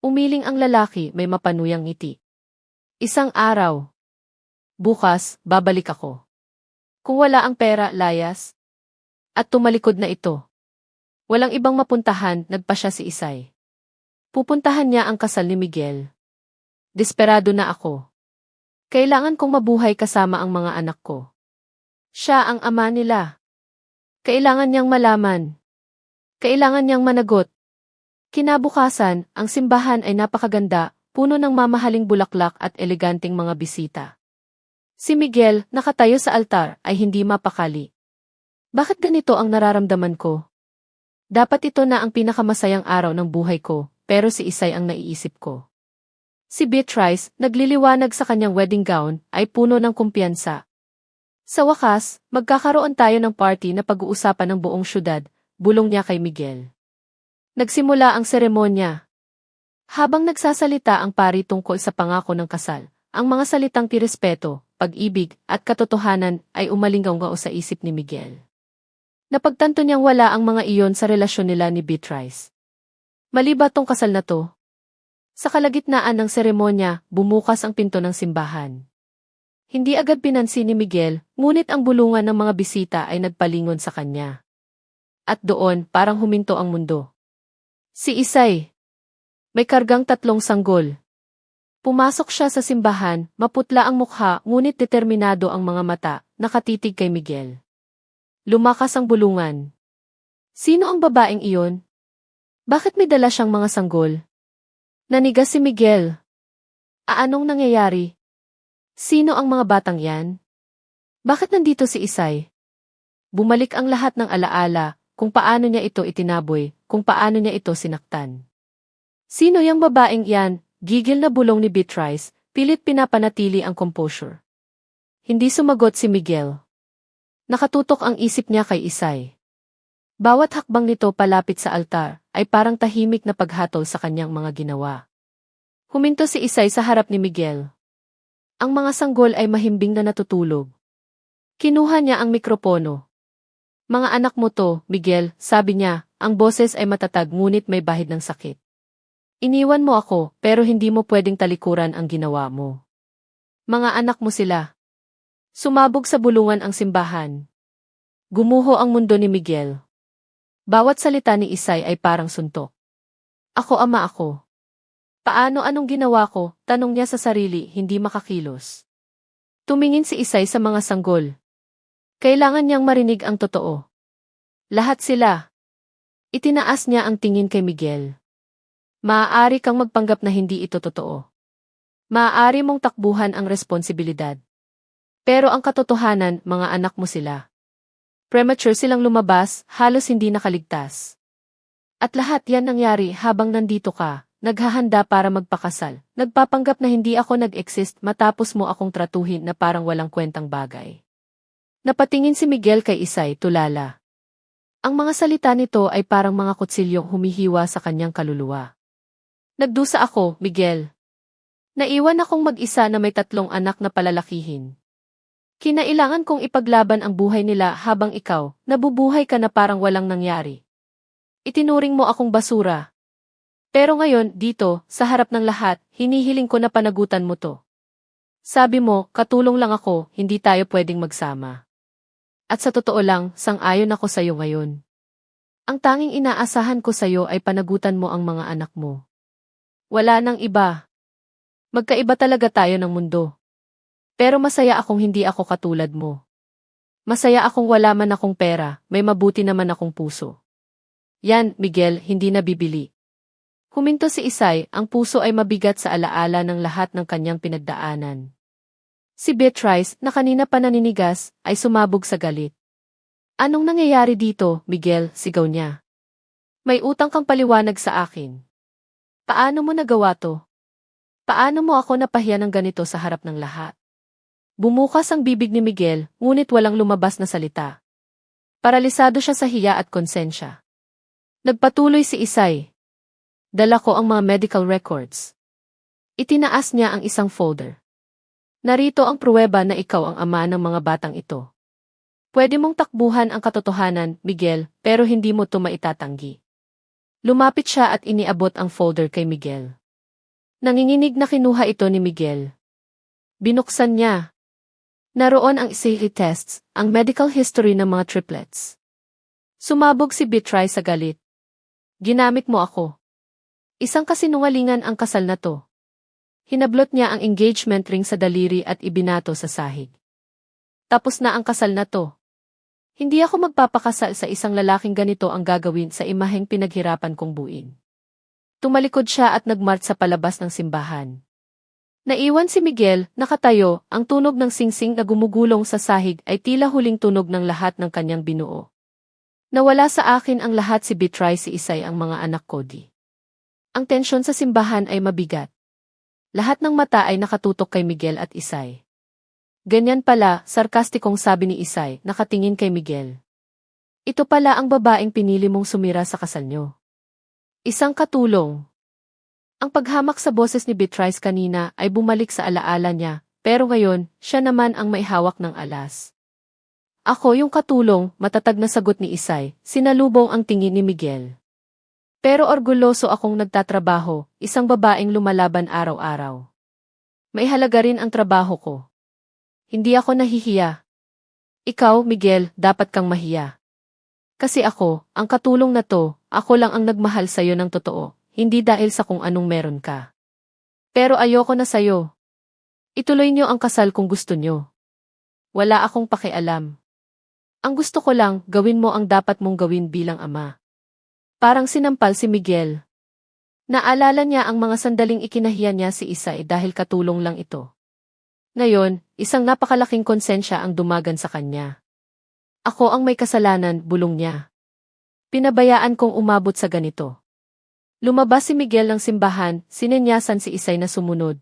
A: Umiling ang lalaki, may mapanuyang ngiti. Isang araw. Bukas, babalik ako. Kung wala ang pera, layas. At tumalikod na ito. Walang ibang mapuntahan, nagpa siya si Isay. Pupuntahan niya ang kasal ni Miguel. Desperado na ako. Kailangan kong mabuhay kasama ang mga anak ko. Siya ang ama nila. Kailangan niyang malaman. Kailangan niyang managot. Kinabukasan, ang simbahan ay napakaganda, puno ng mamahaling bulaklak at eleganteng mga bisita. Si Miguel, nakatayo sa altar, ay hindi mapakali. Bakit ganito ang nararamdaman ko? Dapat ito na ang pinakamasayang araw ng buhay ko, pero si Isay ang naiisip ko. Si Beatrice, nagliliwanag sa kanyang wedding gown, ay puno ng kumpiyansa. Sa wakas, magkakaroon tayo ng party na pag-uusapan ng buong syudad, bulong niya kay Miguel. Nagsimula ang seremonya. Habang nagsasalita ang pari tungkol sa pangako ng kasal, ang mga salitang tirespeto, pag-ibig, at katotohanan ay umalinggaw sa isip ni Miguel. Napagtanto niyang wala ang mga iyon sa relasyon nila ni Beatrice. Mali ba tong kasal na to? Sa kalagitnaan ng seremonya, bumukas ang pinto ng simbahan. Hindi agad pinansin ni Miguel, ngunit ang bulungan ng mga bisita ay nagpalingon sa kanya. At doon, parang huminto ang mundo. Si Isay. May kargang 3 sanggol. Pumasok siya sa simbahan, maputla ang mukha, ngunit determinado ang mga mata, nakatitig kay Miguel. Lumakas ang bulungan. Sino ang babaeng iyon? Bakit may dala siyang mga sanggol? Nanigas si Miguel. Anong nangyayari? Sino ang mga batang yan? Bakit nandito si Isay? Bumalik ang lahat ng alaala, kung paano niya ito itinaboy, kung paano niya ito sinaktan. Sino yung babaeng yan? Gigil na bulong ni Beatrice, pilit pinapanatili ang composure. Hindi sumagot si Miguel. Nakatutok ang isip niya kay Isay. Bawat hakbang nito palapit sa altar, ay parang tahimik na paghatol sa kanyang mga ginawa. Huminto si Isay sa harap ni Miguel. Ang mga sanggol ay mahimbing na natutulog. Kinuha niya ang mikropono. Mga anak mo to, Miguel, sabi niya, ang boses ay matatag ngunit may bahid ng sakit. Iniwan mo ako, pero hindi mo pwedeng talikuran ang ginawa mo. Mga anak mo sila. Sumabog sa bulungan ang simbahan. Gumuho ang mundo ni Miguel. Bawat salita ni Isay ay parang suntok. Ako ama ako. Paano anong ginawa ko? Tanong niya sa sarili, hindi makakilos. Tumingin si Isay sa mga sanggol. Kailangan niyang marinig ang totoo. Lahat sila. Itinaas niya ang tingin kay Miguel. Maaari kang magpanggap na hindi ito totoo. Maaari mong takbuhan ang responsibilidad. Pero ang katotohanan, mga anak mo sila. Premature silang lumabas, halos hindi nakaligtas. At lahat yan nangyari habang nandito ka, naghahanda para magpakasal. Nagpapanggap na hindi ako nag-exist matapos mo akong tratuhin na parang walang kwentang bagay. Napatingin si Miguel kay Isay, tulala. Ang mga salita nito ay parang mga kutsilyong humihiwa sa kanyang kaluluwa. Nagdusa ako, Miguel. Naiwan akong mag-isa na may 3 anak na palalakihin. Kinailangan kong ipaglaban ang buhay nila habang ikaw, nabubuhay ka na parang walang nangyari. Itinuring mo akong basura. Pero ngayon, dito, sa harap ng lahat, hinihiling ko na panagutan mo to. Sabi mo, katulong lang ako, hindi tayo pwedeng magsama. At sa totoo lang, sang-ayon ako sa'yo ngayon. Ang tanging inaasahan ko sa'yo ay panagutan mo ang mga anak mo. Wala nang iba. Magkaiba talaga tayo ng mundo. Pero masaya akong hindi ako katulad mo. Masaya akong wala man akong pera, may mabuti naman akong puso. Yan, Miguel, hindi nabibili. Huminto si Isay, ang puso ay mabigat sa alaala ng lahat ng kanyang pinagdaanan. Si Beatrice, na kanina pa naninigas, ay sumabog sa galit. Anong nangyayari dito, Miguel? Sigaw niya. May utang kang paliwanag sa akin. Paano mo nagawa to? Paano mo ako napahiya ng ganito sa harap ng lahat? Bumukas ang bibig ni Miguel, ngunit walang lumabas na salita. Paralisado siya sa hiya at konsensya. Nagpatuloy si Isay. Dala ko ang mga medical records. Itinaas niya ang isang folder. Narito ang pruweba na ikaw ang ama ng mga batang ito. Pwede mong takbuhan ang katotohanan, Miguel, pero hindi mo ito maitatanggi. Lumapit siya at iniabot ang folder kay Miguel. Nanginginig na kinuha ito ni Miguel. Binuksan niya. Naroon ang SAT tests, ang medical history ng mga triplets. Sumabog si Beatrice sa galit. Ginamit mo ako. Isang kasinungalingan ang kasal na to. Hinablot niya ang engagement ring sa daliri at ibinato sa sahig. Tapos na ang kasal na to. Hindi ako magpapakasal sa isang lalaking ganito ang gagawin sa imaheng pinaghirapan kong buuin. Tumalikod siya at nagmart sa palabas ng simbahan. Naiwan si Miguel, nakatayo, ang tunog ng singsing na gumugulong sa sahig ay tila huling tunog ng lahat ng kanyang binuo. Nawala sa akin ang lahat si Beatrice, si Isay, ang mga anak ko di. Ang tensyon sa simbahan ay mabigat. Lahat ng mata ay nakatutok kay Miguel at Isay. Ganyan pala, sarkastikong sabi ni Isay, nakatingin kay Miguel. Ito pala ang babaeng pinili mong sumira sa kasal nyo. Isang katulong. Ang paghamak sa boses ni Beatrice kanina ay bumalik sa alaala niya, pero ngayon, siya naman ang may hawak ng alas. Ako yung katulong, matatag na sagot ni Isay, sinalubong ang tingin ni Miguel. Pero orgulyoso akong nagtatrabaho, isang babaeng lumalaban araw-araw. May halaga rin ang trabaho ko. Hindi ako nahihiya. Ikaw, Miguel, dapat kang mahiya. Kasi ako, ang katulong na to, ako lang ang nagmahal sa'yo ng totoo, hindi dahil sa kung anong meron ka. Pero ayoko na sa'yo. Ituloy niyo ang kasal kung gusto niyo. Wala akong pakialam. Ang gusto ko lang, gawin mo ang dapat mong gawin bilang ama. Parang sinampal si Miguel. Naalala niya ang mga sandaling ikinahiya niya si Isay dahil katulong lang ito. Ngayon, isang napakalaking konsensya ang dumagan sa kanya. Ako ang may kasalanan, bulong niya. Pinabayaan kong umabot sa ganito. Lumabas si Miguel ng simbahan, sinenyasan si Isay na sumunod.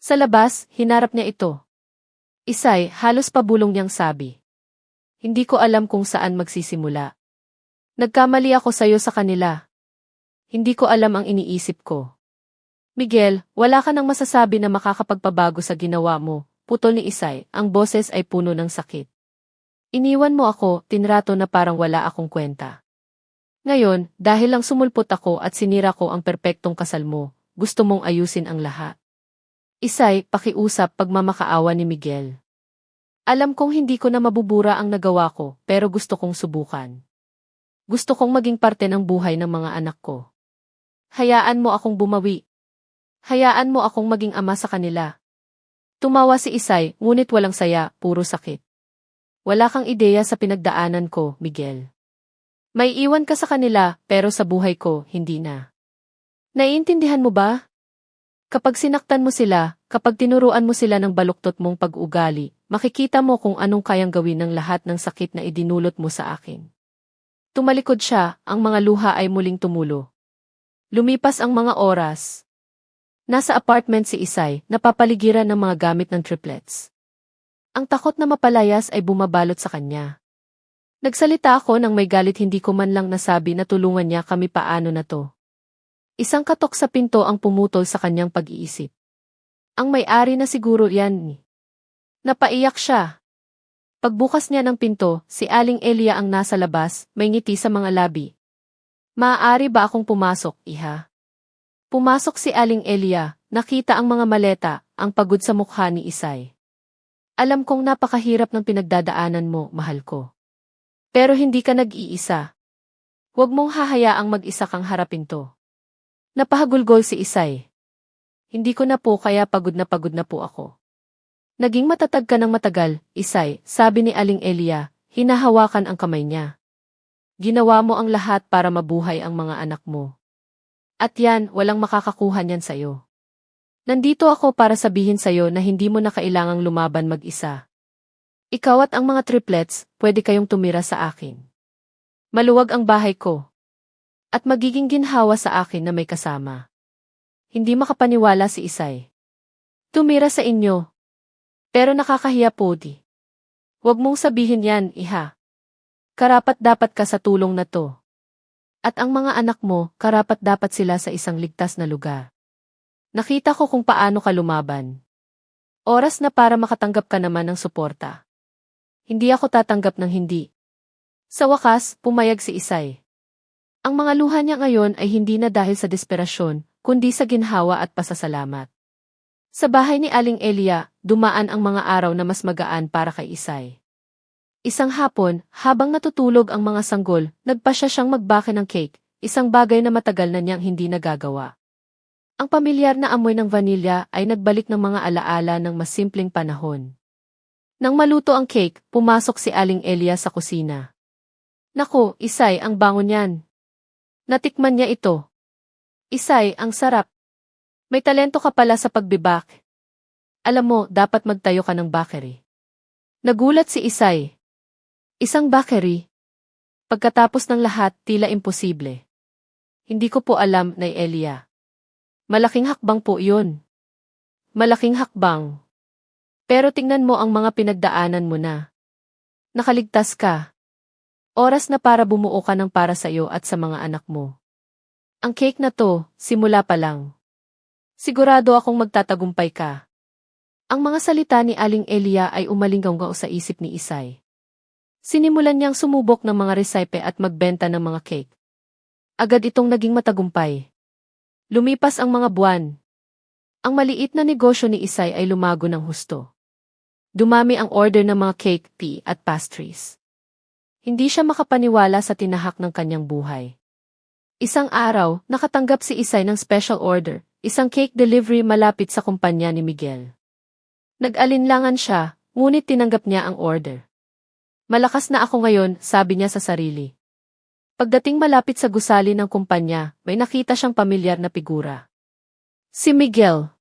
A: Sa labas, hinarap niya ito. Isay, halos pabulong niyang sabi. Hindi ko alam kung saan magsisimula. Nagkamali ako sa'yo sa kanila. Hindi ko alam ang iniisip ko. Miguel, wala ka nang masasabi na makakapagpabago sa ginawa mo, putol ni Isay, ang boses ay puno ng sakit. Iniwan mo ako, tinrato na parang wala akong kwenta. Ngayon, dahil lang sumulpot ako at sinira ko ang perpektong kasal mo, gusto mong ayusin ang lahat. Isay, pakiusap, pagmamakaawa ni Miguel. Alam kong hindi ko na mabubura ang nagawa ko, pero gusto kong subukan. Gusto kong maging parte ng buhay ng mga anak ko. Hayaan mo akong bumawi. Hayaan mo akong maging ama sa kanila. Tumawa si Isay, ngunit walang saya, puro sakit. Wala kang ideya sa pinagdaanan ko, Miguel. May iwan ka sa kanila, pero sa buhay ko, hindi na. Naiintindihan mo ba? Kapag sinaktan mo sila, kapag tinuruan mo sila ng baluktot mong pag-ugali, makikita mo kung anong kayang gawin ng lahat ng sakit na idinulot mo sa akin. Tumalikod siya, ang mga luha ay muling tumulo. Lumipas ang mga oras. Nasa apartment si Isay, napapaligiran ng mga gamit ng triplets. Ang takot na mapalayas ay bumabalot sa kanya. Nagsalita ako nang may galit, hindi ko man lang nasabi na tulungan niya kami paano na to. Isang katok sa pinto ang pumutol sa kanyang pag-iisip. Ang may-ari na siguro yan. Napaiyak siya. Pagbukas niya ng pinto, si Aling Elia ang nasa labas, may ngiti sa mga labi. Maaari ba akong pumasok, iha? Pumasok si Aling Elia, nakita ang mga maleta, ang pagod sa mukha ni Isay. Alam kong napakahirap ng pinagdadaanan mo, mahal ko. Pero hindi ka nag-iisa. Huwag mong hahayaang mag-isa kang harapin to. Napahagulgol si Isay. Hindi ko na po kaya pagod na po ako. Naging matatag ka ng matagal, Isay, sabi ni Aling Elia, hinahawakan ang kamay niya. Ginawa mo ang lahat para mabuhay ang mga anak mo. At yan, walang makakakuha niyan sa'yo. Nandito ako para sabihin sa'yo na hindi mo na kailangang lumaban mag-isa. Ikaw at ang mga triplets, pwede kayong tumira sa akin. Maluwag ang bahay ko. At magiging ginhawa sa akin na may kasama. Hindi makapaniwala si Isay. Tumira sa inyo. Pero nakakahiya po di. Huwag mong sabihin yan, iha. Karapat-dapat ka sa tulong na to. At ang mga anak mo, karapat-dapat sila sa isang ligtas na lugar. Nakita ko kung paano ka lumaban. Oras na para makatanggap ka naman ng suporta. Hindi ako tatanggap ng hindi. Sa wakas, pumayag si Isay. Ang mga luha niya ngayon ay hindi na dahil sa desperasyon, kundi sa ginhawa at pasasalamat. Sa bahay ni Aling Elia, dumaan ang mga araw na mas magaan para kay Isay. Isang hapon, habang natutulog ang mga sanggol, nagpasya siyang magbake ng cake, isang bagay na matagal na niyang hindi nagagawa. Ang pamilyar na amoy ng vanilya ay nagbalik ng mga alaala ng mas simpleng panahon. Nang maluto ang cake, pumasok si Aling Elia sa kusina. Naku, Isay, ang bango niyan. Natikman niya ito. Isay, ang sarap. May talento ka pala sa pagbibak. Alam mo, dapat magtayo ka ng bakery. Nagulat si Isay. Isang bakery? Pagkatapos ng lahat, tila imposible. Hindi ko po alam, Nay Elia. Malaking hakbang po yun. Malaking hakbang. Pero tingnan mo ang mga pinagdaanan mo na. Nakaligtas ka. Oras na para bumuo ka ng para sa iyo at sa mga anak mo. Ang cake na to, simula pa lang. Sigurado akong magtatagumpay ka. Ang mga salita ni Aling Elia ay umalinggaw sa isip ni Isay. Sinimulan niyang sumubok ng mga resipe at magbenta ng mga cake. Agad itong naging matagumpay. Lumipas ang mga buwan. Ang maliit na negosyo ni Isay ay lumago ng husto. Dumami ang order ng mga cake, tea at pastries. Hindi siya makapaniwala sa tinahak ng kanyang buhay. Isang araw, nakatanggap si Isay ng special order, isang cake delivery malapit sa kumpanya ni Miguel. Nag-alinlangan siya, ngunit tinanggap niya ang order. Malakas na ako ngayon, sabi niya sa sarili. Pagdating malapit sa gusali ng kumpanya, may nakita siyang pamilyar na figura. Si Miguel.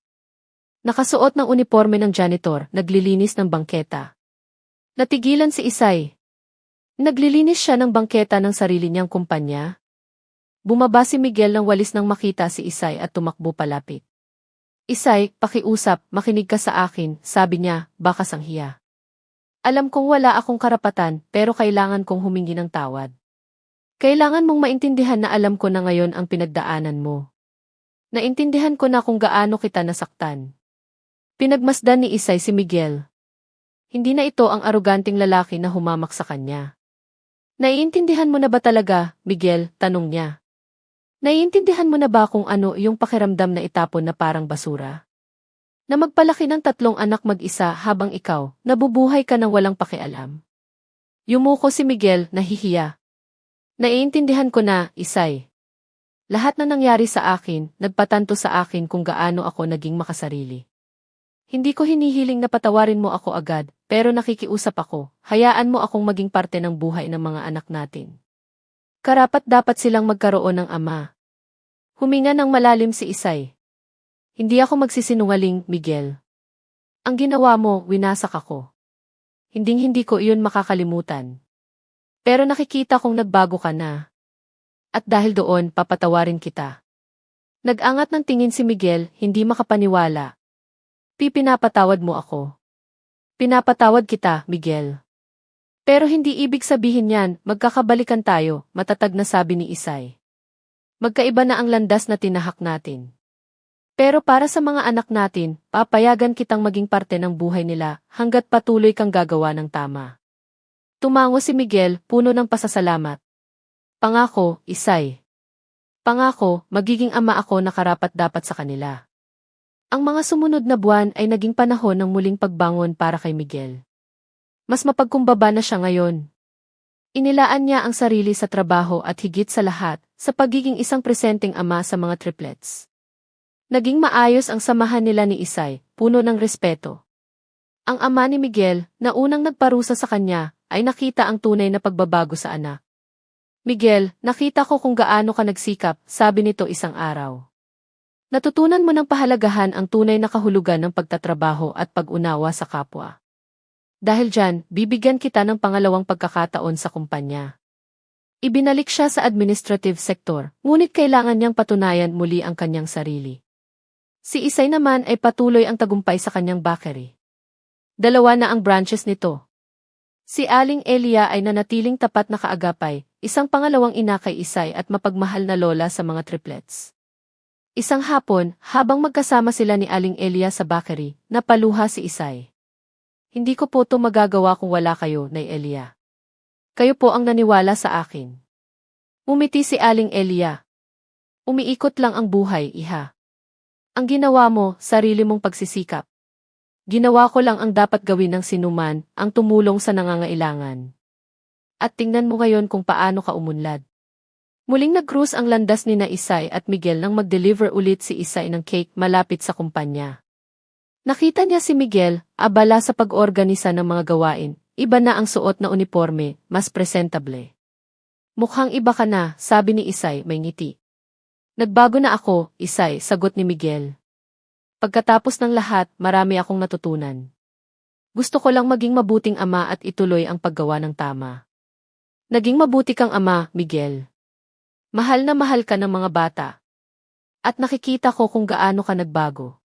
A: Nakasuot ng uniforme ng janitor, naglilinis ng bangketa. Natigilan si Isay. Naglilinis siya ng bangketa ng sarili niyang kumpanya. Bumaba si Miguel nang walis nang makita si Isay at tumakbo palapit. Isay, pakiusap, makinig ka sa akin, sabi niya, baka sanghiya. Alam kong wala akong karapatan, pero kailangan kong humingi ng tawad. Kailangan mong maintindihan na alam ko na ngayon ang pinagdaanan mo. Naintindihan ko na kung gaano kita nasaktan. Pinagmasdan ni Isay si Miguel. Hindi na ito ang aroganting lalaki na humamak sa kanya. Naiintindihan mo na ba talaga, Miguel? Tanong niya. Naiintindihan mo na ba kung ano yung pakiramdam na itapon na parang basura? Na magpalaki ng 3 anak mag-isa habang ikaw, nabubuhay ka ng walang pakialam. Yumuko si Miguel, nahihiya. Naiintindihan ko na, Isay. Lahat na nangyari sa akin, nagpatanto sa akin kung gaano ako naging makasarili. Hindi ko hinihiling na patawarin mo ako agad, pero nakikiusap ako, hayaan mo akong maging parte ng buhay ng mga anak natin. Karapat-dapat silang magkaroon ng ama. Huminga ng malalim si Isay. Hindi ako magsisinungaling, Miguel. Ang ginawa mo, winasak ako. Hinding-hindi ko iyon makakalimutan. Pero nakikita kong nagbago ka na. At dahil doon, papatawarin kita. Nag-angat ng tingin si Miguel, hindi makapaniwala. Pinapatawad mo ako. Pinapatawad kita, Miguel. Pero hindi ibig sabihin yan, magkakabalikan tayo, matatag na sabi ni Isay. Magkaiba na ang landas na tinahak natin. Pero para sa mga anak natin, papayagan kitang maging parte ng buhay nila hanggat patuloy kang gagawa ng tama. Tumango si Miguel, puno ng pasasalamat. Pangako, Isay. Pangako, magiging ama ako na karapat-dapat sa kanila. Ang mga sumunod na buwan ay naging panahon ng muling pagbangon para kay Miguel. Mas mapagkumbaba na siya ngayon. Inilaan niya ang sarili sa trabaho at higit sa lahat, sa pagiging isang presenteng ama sa mga triplets. Naging maayos ang samahan nila ni Isay, puno ng respeto. Ang ama ni Miguel, na unang nagparusa sa kanya, ay nakita ang tunay na pagbabago sa anak. Miguel, nakita ko kung gaano ka nagsikap, sabi nito isang araw. Natutunan mo ng pahalagahan ang tunay na kahulugan ng pagtatrabaho at pag-unawa sa kapwa. Dahil dyan, bibigyan kita ng pangalawang pagkakataon sa kumpanya. Ibinalik siya sa administrative sector, ngunit kailangan niyang patunayan muli ang kanyang sarili. Si Isay naman ay patuloy ang tagumpay sa kanyang bakery. 2 na ang branches nito. Si Aling Elia ay nanatiling tapat na kaagapay, isang pangalawang ina kay Isay at mapagmahal na lola sa mga triplets. Isang hapon, habang magkasama sila ni Aling Elia sa bakery, napaluha si Isay. Hindi ko po ito magagawa kung wala kayo, Nay Elia. Kayo po ang naniwala sa akin. Umiti si Aling Elia. Umiikot lang ang buhay, iha. Ang ginawa mo, sarili mong pagsisikap. Ginawa ko lang ang dapat gawin ng sinuman, ang tumulong sa nangangailangan. At tingnan mo ngayon kung paano ka umunlad. Muling nag-cruise ang landas ni na Isay at Miguel nang mag-deliver ulit si Isay ng cake malapit sa kumpanya. Nakita niya si Miguel, abala sa pag-organisa ng mga gawain, iba na ang suot na uniforme, mas presentable. Mukhang iba ka na, sabi ni Isay, may ngiti. Nagbago na ako, Isay, sagot ni Miguel. Pagkatapos ng lahat, marami akong natutunan. Gusto ko lang maging mabuting ama at ituloy ang paggawa ng tama. Naging mabuti kang ama, Miguel. Mahal na mahal ka ng mga bata. At nakikita ko kung gaano ka nagbago.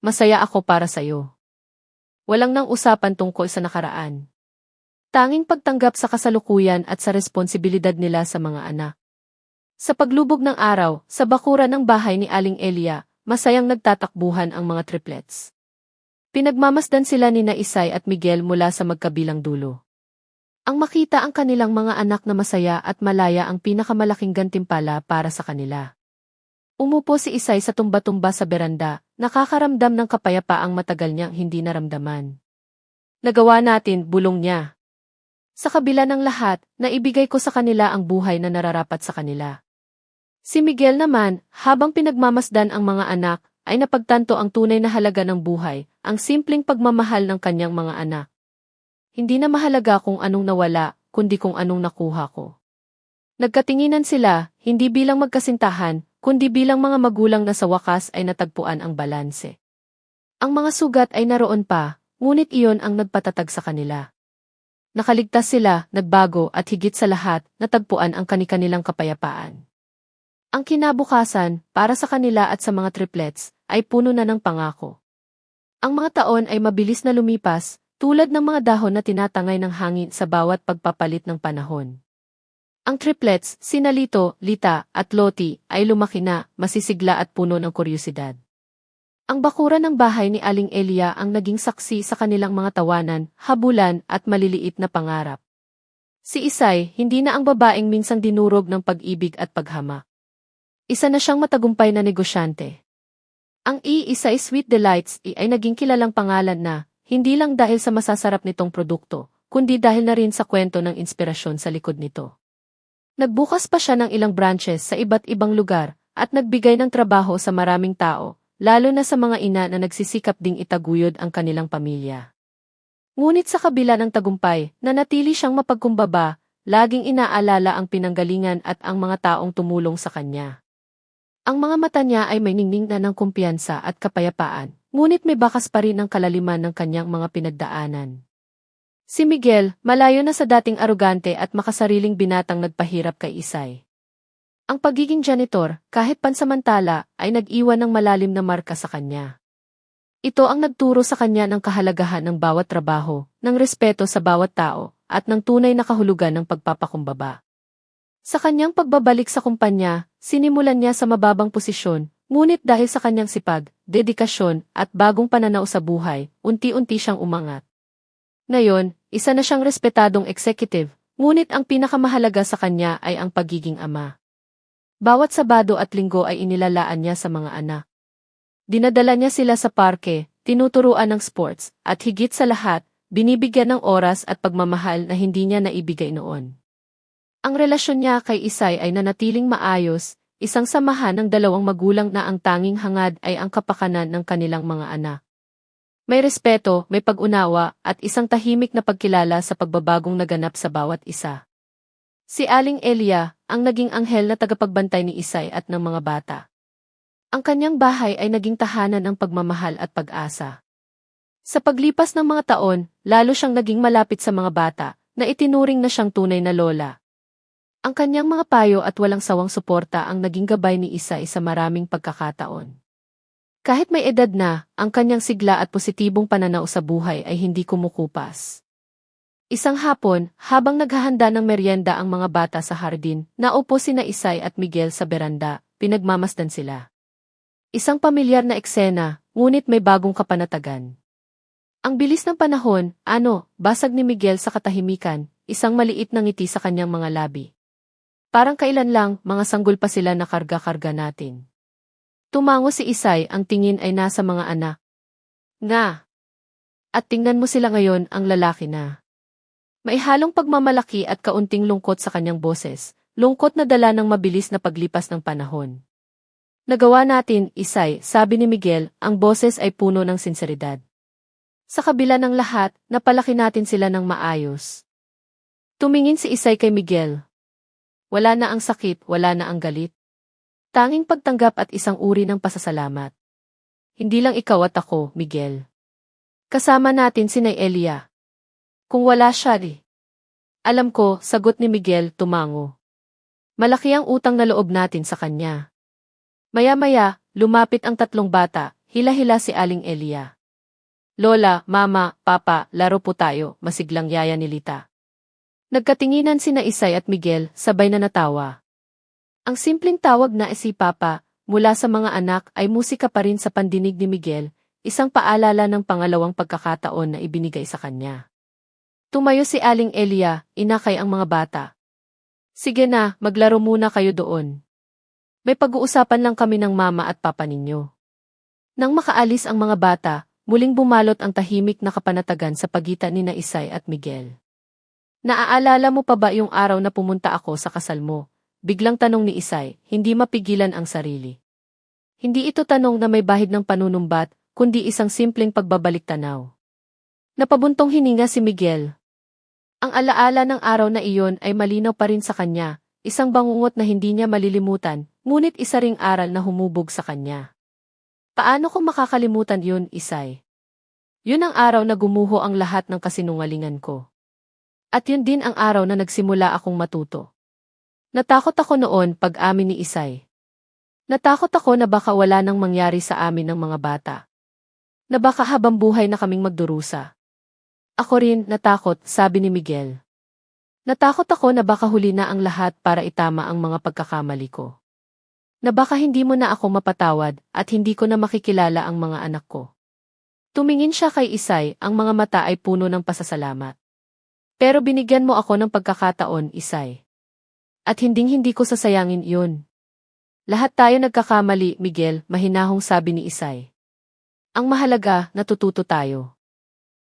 A: Masaya ako para sa'yo. Walang nang usapan tungkol sa nakaraan. Tanging pagtanggap sa kasalukuyan at sa responsibilidad nila sa mga anak. Sa paglubog ng araw, sa bakuran ng bahay ni Aling Elia, masayang nagtatakbuhan ang mga triplets. Pinagmamasdan sila ni na Isay at Miguel mula sa magkabilang dulo. Ang makita ang kanilang mga anak na masaya at malaya ang pinakamalaking gantimpala para sa kanila. Umupo si Isay sa tumba-tumba sa beranda, nakakaramdam ng kapayapaang matagal niyang hindi naramdaman. Nagawa natin, bulong niya. Sa kabila ng lahat, naibigay ko sa kanila ang buhay na nararapat sa kanila. Si Miguel naman, habang pinagmamasdan ang mga anak, ay napagtanto ang tunay na halaga ng buhay, ang simpleng pagmamahal ng kanyang mga anak. Hindi na mahalaga kung anong nawala, kundi kung anong nakuha ko. Nagkatinginan sila, hindi bilang magkasintahan, kundi bilang mga magulang na sa wakas ay natagpuan ang balanse. Ang mga sugat ay naroon pa, ngunit iyon ang nagpatatag sa kanila. Nakaligtas sila, nagbago at higit sa lahat, natagpuan ang kani-kanilang kapayapaan. Ang kinabukasan, para sa kanila at sa mga triplets, ay puno na ng pangako. Ang mga taon ay mabilis na lumipas, tulad ng mga dahon na tinatangay ng hangin sa bawat pagpapalit ng panahon. Ang triplets, sina Lito, Lita, at Loti, ay lumaki na, masisigla at puno ng kuryosidad. Ang bakuran ng bahay ni Aling Elia ang naging saksi sa kanilang mga tawanan, habulan, at maliliit na pangarap. Si Isay, hindi na ang babaeng minsang dinurog ng pag-ibig at paghama. Isa na siyang matagumpay na negosyante. Ang Isay Sweet Delights ay naging kilalang pangalan na, hindi lang dahil sa masasarap nitong produkto, kundi dahil na rin sa kwento ng inspirasyon sa likod nito. Nagbukas pa siya ng ilang branches sa iba't ibang lugar, at nagbigay ng trabaho sa maraming tao, lalo na sa mga ina na nagsisikap ding itaguyod ang kanilang pamilya. Ngunit sa kabila ng tagumpay, nanatili siyang mapagkumbaba, laging inaalala ang pinanggalingan at ang mga taong tumulong sa kanya. Ang mga mata niya ay may ningning na ng kumpiyansa at kapayapaan, ngunit may bakas pa rin ang kalaliman ng kanyang mga pinagdaanan. Si Miguel, malayo na sa dating arugante at makasariling binatang nagpahirap kay Isay. Ang pagiging janitor, kahit pansamantala, ay nag-iwan ng malalim na marka sa kanya. Ito ang nagturo sa kanya ng kahalagahan ng bawat trabaho, ng respeto sa bawat tao, at ng tunay na kahulugan ng pagpapakumbaba. Sa kanyang pagbabalik sa kumpanya, sinimulan niya sa mababang posisyon, ngunit dahil sa kanyang sipag, dedikasyon, at bagong pananaw sa buhay, unti-unti siyang umangat. Ngayon, isa na siyang respetadong executive, ngunit ang pinakamahalaga sa kanya ay ang pagiging ama. Bawat Sabado at Linggo ay inilalaan niya sa mga anak. Dinadala niya sila sa parke, tinuturuan ng sports, at higit sa lahat, binibigyan ng oras at pagmamahal na hindi niya naibigay noon. Ang relasyon niya kay Isay ay nanatiling maayos, isang samahan ng dalawang magulang na ang tanging hangad ay ang kapakanan ng kanilang mga anak. May respeto, may pag-unawa, at isang tahimik na pagkilala sa pagbabagong naganap sa bawat isa. Si Aling Elia, ang naging anghel na tagapagbantay ni Isay at ng mga bata. Ang kanyang bahay ay naging tahanan ng pagmamahal at pag-asa. Sa paglipas ng mga taon, lalo siyang naging malapit sa mga bata, na itinuring na siyang tunay na lola. Ang kanyang mga payo at walang sawang suporta ang naging gabay ni Isay sa maraming pagkakataon. Kahit may edad na, ang kanyang sigla at positibong pananaw sa buhay ay hindi kumukupas. Isang hapon, habang naghahanda ng merienda ang mga bata sa hardin, naupo sina Isay at Miguel sa beranda, pinagmamasdan sila. Isang pamilyar na eksena, ngunit may bagong kapanatagan. Ang bilis ng panahon, basag ni Miguel sa katahimikan, isang maliit na ngiti sa kanyang mga labi. Parang kailan lang, mga sanggol pa sila na karga-karga natin. Tumango si Isay, ang tingin ay nasa mga anak. Nga! At tingnan mo sila ngayon, ang lalaki na. May halong pagmamalaki at kaunting lungkot sa kanyang boses, lungkot na dala ng mabilis na paglipas ng panahon. Nagawa natin, Isay, sabi ni Miguel, ang boses ay puno ng sinseridad. Sa kabila ng lahat, napalaki natin sila ng maayos. Tumingin si Isay kay Miguel. Wala na ang sakit, wala na ang galit. Tanging pagtanggap at isang uri ng pasasalamat. Hindi lang ikaw at ako, Miguel. Kasama natin si Nay Elia. Kung wala siya Alam ko, sagot ni Miguel, tumango. Malaki ang utang na loob natin sa kanya. Maya-maya, lumapit ang tatlong bata, hila-hila si Aling Elia. Lola, Mama, Papa, laro po tayo, masiglang yaya ni Lita. Nagkatinginan sina Isay at Miguel, sabay na natawa. Ang simpleng tawag na si Papa, mula sa mga anak ay musika pa rin sa pandinig ni Miguel, isang paalala ng pangalawang pagkakataon na ibinigay sa kanya. Tumayo si Aling Elia, inakay ang mga bata. Sige na, maglaro muna kayo doon. May pag-uusapan lang kami ng mama at papa ninyo. Nang makaalis ang mga bata, muling bumalot ang tahimik na kapanatagan sa pagitan ni Isay at Miguel. Naaalala mo pa ba yung araw na pumunta ako sa kasal mo? Biglang tanong ni Isay, hindi mapigilan ang sarili. Hindi ito tanong na may bahid ng panunumbat, kundi isang simpleng pagbabalik tanaw. Napabuntong hininga si Miguel. Ang alaala ng araw na iyon ay malinaw pa rin sa kanya, isang bangungot na hindi niya malilimutan, ngunit isa ring aral na humubog sa kanya. Paano ko makakalimutan yun, Isay? Yun ang araw na gumuho ang lahat ng kasinungalingan ko. At yun din ang araw na nagsimula akong matuto. Natakot ako noon pag-amin ni Isay. Natakot ako na baka wala nang mangyari sa amin ng mga bata. Na baka habang buhay na kaming magdurusa. Ako rin, natakot, sabi ni Miguel. Natakot ako na baka huli na ang lahat para itama ang mga pagkakamali ko. Na baka hindi mo na ako mapatawad at hindi ko na makikilala ang mga anak ko. Tumingin siya kay Isay, ang mga mata ay puno ng pasasalamat. Pero binigyan mo ako ng pagkakataon, Isay. At hinding-hindi ko sasayangin yun. Lahat tayo nagkakamali, Miguel, mahinahong sabi ni Isay. Ang mahalaga, natututo tayo.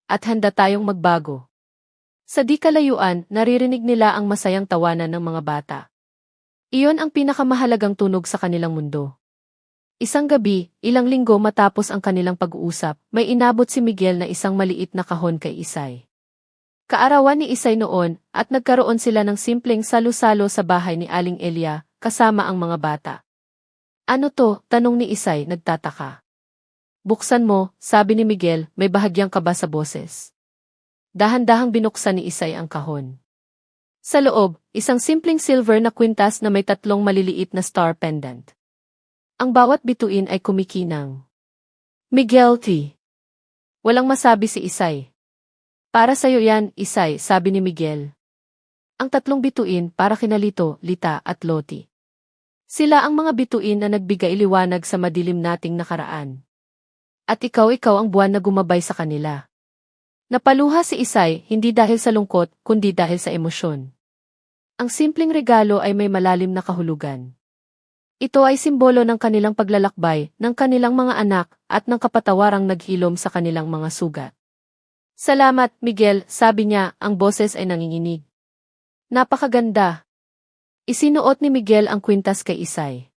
A: At handa tayong magbago. Sa di kalayuan, naririnig nila ang masayang tawanan ng mga bata. Iyon ang pinakamahalagang tunog sa kanilang mundo. Isang gabi, ilang linggo matapos ang kanilang pag-uusap, may inabot si Miguel na isang maliit na kahon kay Isay. Kaarawan ni Isay noon, at nagkaroon sila ng simpleng salu-salo sa bahay ni Aling Elia, kasama ang mga bata. Ano to? Tanong ni Isay, nagtataka. Buksan mo, sabi ni Miguel, may bahagyang kaba sa boses. Dahan-dahang binuksan ni Isay ang kahon. Sa loob, isang simpleng silver na kwintas na may 3 maliliit na star pendant. Ang bawat bituin ay kumikinang. Miguel T. Walang masabi si Isay. Para sa'yo yan, Isay, sabi ni Miguel. Ang 3 bituin para kina Lito, Lita at Loti. Sila ang mga bituin na nagbigay liwanag sa madilim nating nakaraan. At ikaw ang buwan na gumabay sa kanila. Napaluha si Isay, hindi dahil sa lungkot, kundi dahil sa emosyon. Ang simpleng regalo ay may malalim na kahulugan. Ito ay simbolo ng kanilang paglalakbay, ng kanilang mga anak, at ng kapatawarang naghilom sa kanilang mga sugat. Salamat, Miguel, sabi niya, ang boses ay nanginginig. Napakaganda. Isinuot ni Miguel ang kwintas kay Isay.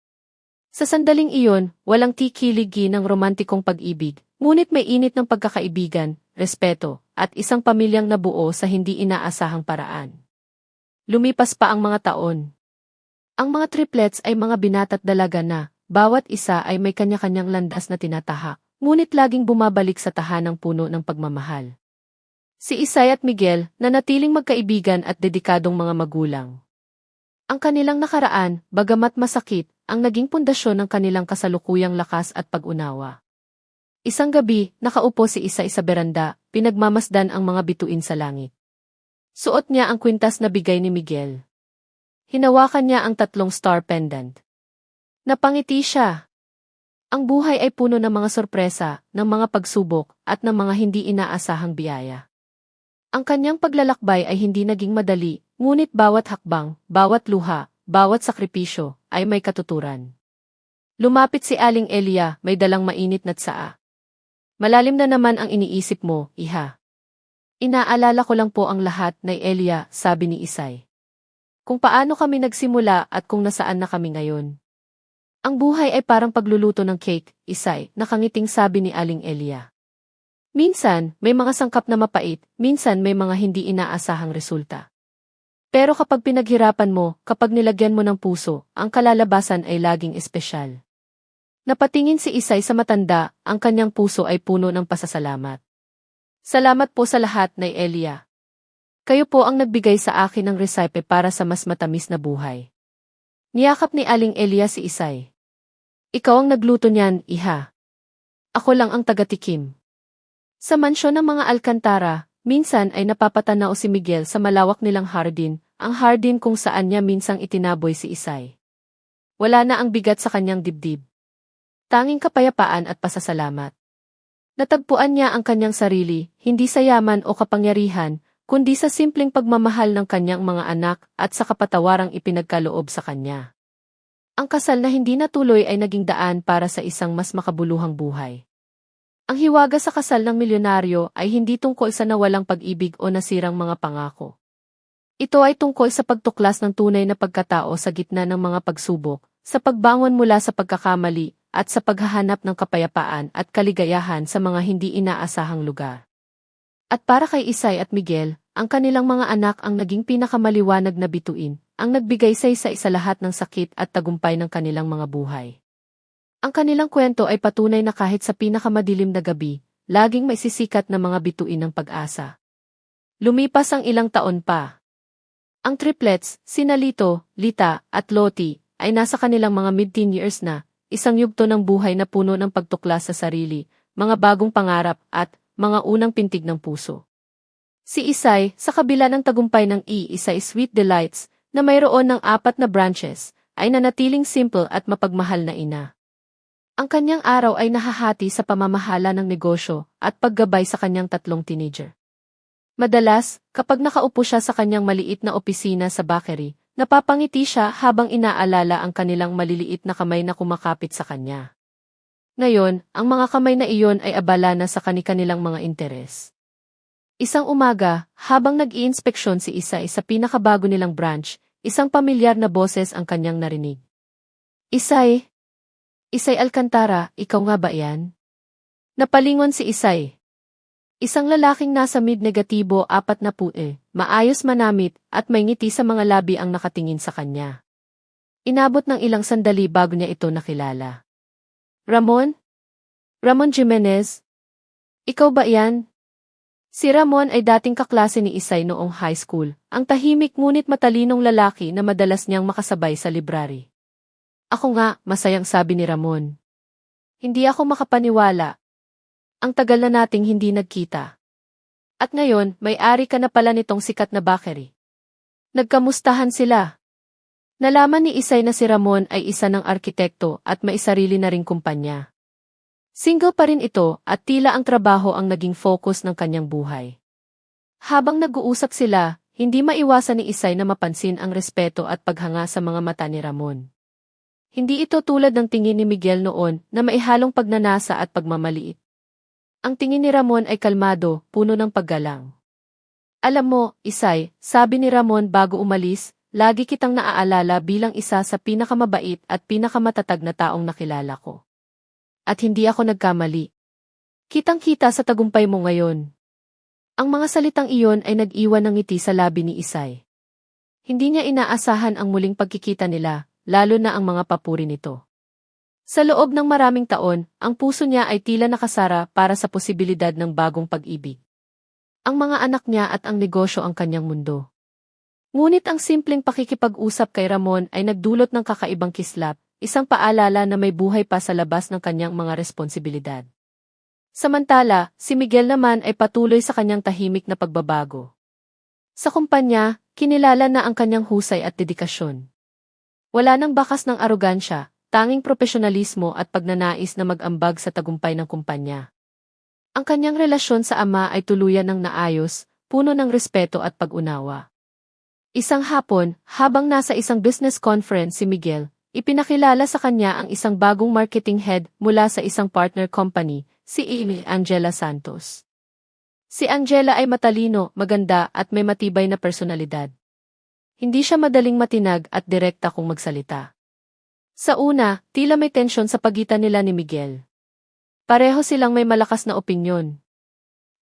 A: Sa sandaling iyon, walang tikiligi ng romantikong pag-ibig, ngunit may init ng pagkakaibigan, respeto, at isang pamilyang nabuo sa hindi inaasahang paraan. Lumipas pa ang mga taon. Ang mga triplets ay mga binata't dalaga na, bawat isa ay may kanya-kanyang landas na tinatahak, ngunit laging bumabalik sa tahanang puno ng pagmamahal. Si Isay at Miguel, nanatiling magkaibigan at dedikadong mga magulang. Ang kanilang nakaraan, bagamat masakit, ang naging pundasyon ng kanilang kasalukuyang lakas at pag-unawa. Isang gabi, nakaupo si Isay sa beranda, pinagmamasdan ang mga bituin sa langit. Suot niya ang kwintas na bigay ni Miguel. Hinawakan niya ang 3 star pendant. Napangiti siya. Ang buhay ay puno ng mga sorpresa, ng mga pagsubok, at ng mga hindi inaasahang biyaya. Ang kanyang paglalakbay ay hindi naging madali, ngunit bawat hakbang, bawat luha, bawat sakripisyo, ay may katuturan. Lumapit si Aling Elia, may dalang mainit na tsaa. Malalim na naman ang iniisip mo, iha. Inaalala ko lang po ang lahat, Nay Elia, sabi ni Isay. Kung paano kami nagsimula at kung nasaan na kami ngayon. Ang buhay ay parang pagluluto ng cake, Isay, nakangiting sabi ni Aling Elia. Minsan, may mga sangkap na mapait, minsan may mga hindi inaasahang resulta. Pero kapag pinaghirapan mo, kapag nilagyan mo ng puso, ang kalalabasan ay laging espesyal. Napatingin si Isay sa matanda, ang kanyang puso ay puno ng pasasalamat. Salamat po sa lahat, Nay Elia. Kayo po ang nagbigay sa akin ng recipe para sa mas matamis na buhay. Niyakap ni Aling Elia si Isay. Ikaw ang nagluto niyan, iha. Ako lang ang tagatikim. Sa mansyon ng mga Alcantara, minsan ay napapatanaw si Miguel sa malawak nilang hardin, ang hardin kung saan niya minsang itinaboy si Isay. Wala na ang bigat sa kanyang dibdib. Tanging kapayapaan at pasasalamat. Natagpuan niya ang kanyang sarili, hindi sa yaman o kapangyarihan, kundi sa simpleng pagmamahal ng kanyang mga anak at sa kapatawarang ipinagkaloob sa kanya. Ang kasal na hindi natuloy ay naging daan para sa isang mas makabuluhang buhay. Ang hiwaga sa kasal ng milyonaryo ay hindi tungkol sa nawalang pag-ibig o nasirang mga pangako. Ito ay tungkol sa pagtuklas ng tunay na pagkatao sa gitna ng mga pagsubok, sa pagbangon mula sa pagkakamali, at sa paghahanap ng kapayapaan at kaligayahan sa mga hindi inaasahang lugar. At para kay Isay at Miguel, ang kanilang mga anak ang naging pinakamaliwanag na bituin, ang nagbigay sa isa lahat ng sakit at tagumpay ng kanilang mga buhay. Ang kanilang kwento ay patunay na kahit sa pinakamadilim na gabi, laging may sisikat na mga bituin ng pag-asa. Lumipas ang ilang taon pa. Ang triplets, sina Lito, Lita, at Loti, ay nasa kanilang mga mid-teen years na, isang yugto ng buhay na puno ng pagtuklas sa sarili, mga bagong pangarap, at mga unang pintig ng puso. Si Isay, sa kabila ng tagumpay ng Isay Sweet Delights, na mayroon ng 4 na branches, ay nanatiling simple at mapagmahal na ina. Ang kanyang araw ay nahahati sa pamamahala ng negosyo at paggabay sa kanyang 3 teenager. Madalas, kapag nakaupo siya sa kanyang maliit na opisina sa bakery, napapangiti siya habang inaalala ang kanilang maliliit na kamay na kumakapit sa kanya. Ngayon, ang mga kamay na iyon ay abala na sa kani-kanilang mga interes. Isang umaga, habang nag-iinspeksyon si Isay sa pinakabago nilang branch, isang pamilyar na boses ang kanyang narinig. Isay! Isay Alcantara, ikaw nga ba yan? Napalingon si Isay. Isang lalaking nasa mid-negatibo 40, maayos manamit, at may ngiti sa mga labi ang nakatingin sa kanya. Inabot ng ilang sandali bago niya ito nakilala. Ramon? Ramon Jimenez? Ikaw ba yan? Si Ramon ay dating kaklase ni Isay noong high school, ang tahimik ngunit matalinong lalaki na madalas niyang makasabay sa library. Ako nga, masayang sabi ni Ramon. Hindi ako makapaniwala. Ang tagal na nating hindi nagkita. At ngayon, may-ari ka na pala nitong sikat na bakery. Nagkamustahan sila. Nalaman ni Isay na si Ramon ay isa ng arkitekto at may sarili na ring kumpanya. Single pa rin ito at tila ang trabaho ang naging focus ng kanyang buhay. Habang nag-uusap sila, hindi maiwasan ni Isay na mapansin ang respeto at paghanga sa mga mata ni Ramon. Hindi ito tulad ng tingin ni Miguel noon na maihalong pagnanasa at pagmamaliit. Ang tingin ni Ramon ay kalmado, puno ng paggalang. Alam mo, Isay, sabi ni Ramon bago umalis, lagi kitang naaalala bilang isa sa pinakamabait at pinakamatatag na taong nakilala ko. At hindi ako nagkamali. Kitang-kita sa tagumpay mo ngayon. Ang mga salitang iyon ay nag-iwan ng ngiti sa labi ni Isay. Hindi niya inaasahan ang muling pagkikita nila, lalo na ang mga papuri nito. Sa loob ng maraming taon, ang puso niya ay tila nakasara para sa posibilidad ng bagong pag-ibig. Ang mga anak niya at ang negosyo ang kanyang mundo. Ngunit ang simpleng pakikipag-usap kay Ramon ay nagdulot ng kakaibang kislap, isang paalala na may buhay pa sa labas ng kanyang mga responsibilidad. Samantala, si Miguel naman ay patuloy sa kanyang tahimik na pagbabago. Sa kumpanya, kinilala na ang kanyang husay at dedikasyon. Wala nang bakas ng arogansya, tanging profesionalismo at pagnanais na mag-ambag sa tagumpay ng kumpanya. Ang kanyang relasyon sa ama ay tuluyan ng naayos, puno ng respeto at pag-unawa. Isang hapon, habang nasa isang business conference si Miguel, ipinakilala sa kanya ang isang bagong marketing head mula sa isang partner company, si Angela Santos. Si Angela ay matalino, maganda at may matibay na personalidad. Hindi siya madaling matinag at direkta kung magsalita. Sa una, tila may tensyon sa pagitan nila ni Miguel. Pareho silang may malakas na opinyon.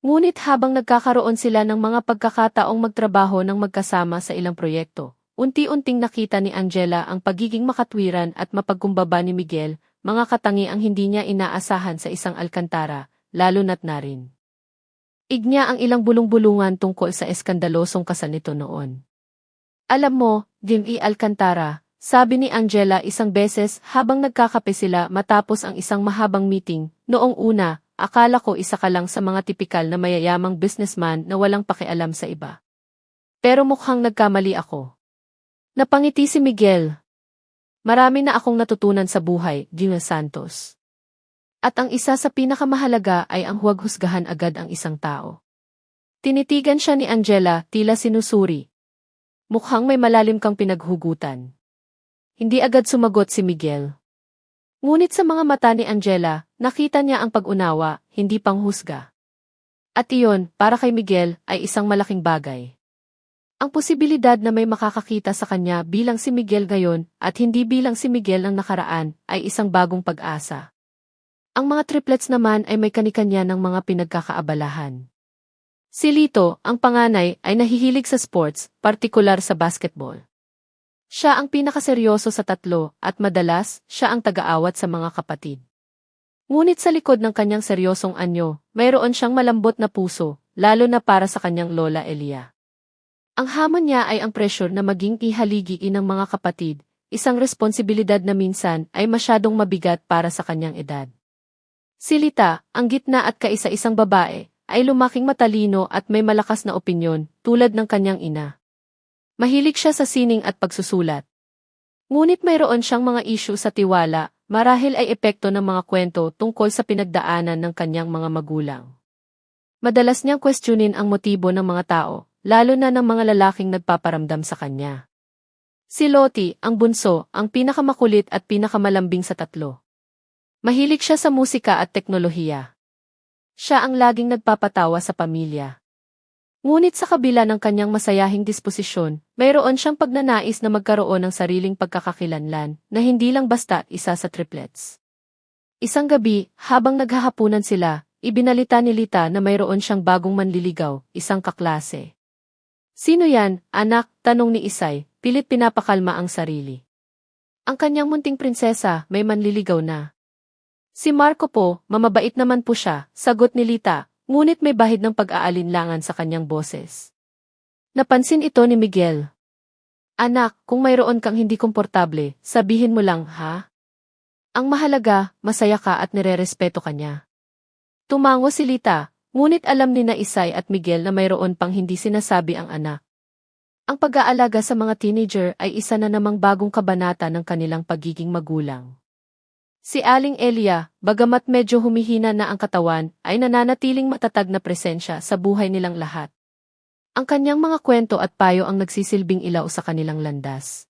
A: Ngunit habang nagkakaroon sila ng mga pagkakataong magtrabaho ng magkasama sa ilang proyekto, unti-unting nakita ni Angela ang pagiging makatwiran at mapagkumbaba ni Miguel, mga katangi ang hindi niya inaasahan sa isang alkantara, lalo na't narin. Ignya ang ilang bulong-bulungan tungkol sa eskandalosong kasal nito noon. Alam mo, Jimmy Alcantara, sabi ni Angela isang beses habang nagkakape sila matapos ang isang mahabang meeting, noong una, akala ko isa ka lang sa mga tipikal na mayayamang businessman na walang pakialam sa iba. Pero mukhang nagkamali ako. Napangiti si Miguel. Marami na akong natutunan sa buhay, Gina Santos. At ang isa sa pinakamahalaga ay ang huwag husgahan agad ang isang tao. Tinitigan siya ni Angela, tila sinusuri. Mukhang may malalim kang pinaghugutan. Hindi agad sumagot si Miguel. Ngunit sa mga mata ni Angela, nakita niya ang pag-unawa, hindi panghusga. At iyon, para kay Miguel, ay isang malaking bagay. Ang posibilidad na may makakakita sa kanya bilang si Miguel ngayon at hindi bilang si Miguel ng nakaraan ay isang bagong pag-asa. Ang mga triplets naman ay may kanikanya ng mga pinagkakaabalahan. Si Lito, ang panganay, ay nahihilig sa sports, partikular sa basketball. Siya ang pinakaseryoso sa tatlo at madalas, siya ang taga-awat sa mga kapatid. Ngunit sa likod ng kanyang seryosong anyo, mayroon siyang malambot na puso, lalo na para sa kanyang lola Elia. Ang hamon niya ay ang pressure na maging ihaligiin ng mga kapatid, isang responsibilidad na minsan ay masyadong mabigat para sa kanyang edad. Si Lita, ang gitna at kaisa-isang babae, ay lumaking matalino at may malakas na opinyon, tulad ng kanyang ina. Mahilig siya sa sining at pagsusulat. Ngunit mayroon siyang mga issue sa tiwala, marahil ay epekto ng mga kwento tungkol sa pinagdaanan ng kanyang mga magulang. Madalas niyang questionin ang motibo ng mga tao, lalo na ng mga lalaking nagpaparamdam sa kanya. Si Lottie, ang bunso, ang pinakamakulit at pinakamalambing sa tatlo. Mahilig siya sa musika at teknolohiya. Siya ang laging nagpapatawa sa pamilya. Ngunit sa kabila ng kanyang masayahing disposisyon, mayroon siyang pagnanais na magkaroon ng sariling pagkakakilanlan na hindi lang basta isa sa triplets. Isang gabi, habang naghahapunan sila, ibinalita ni Lita na mayroon siyang bagong manliligaw, isang kaklase. Sino yan, anak? Tanong ni Isay, pilit pinapakalma ang sarili. Ang kanyang munting prinsesa may manliligaw na. Si Marco po, mamabait naman po siya, sagot ni Lita, ngunit may bahid ng pag-aalinlangan sa kanyang boses. Napansin ito ni Miguel. Anak, kung mayroon kang hindi komportable, sabihin mo lang, ha? Ang mahalaga, masaya ka at nirerespeto ka niya. Tumango si Lita, ngunit alam ni na Isay at Miguel na mayroon pang hindi sinasabi ang anak. Ang pag-aalaga sa mga teenager ay isa na namang bagong kabanata ng kanilang pagiging magulang. Si Aling Elia, bagamat medyo humihina na ang katawan, ay nananatiling matatag na presensya sa buhay nilang lahat. Ang kanyang mga kwento at payo ang nagsisilbing ilaw sa kanilang landas.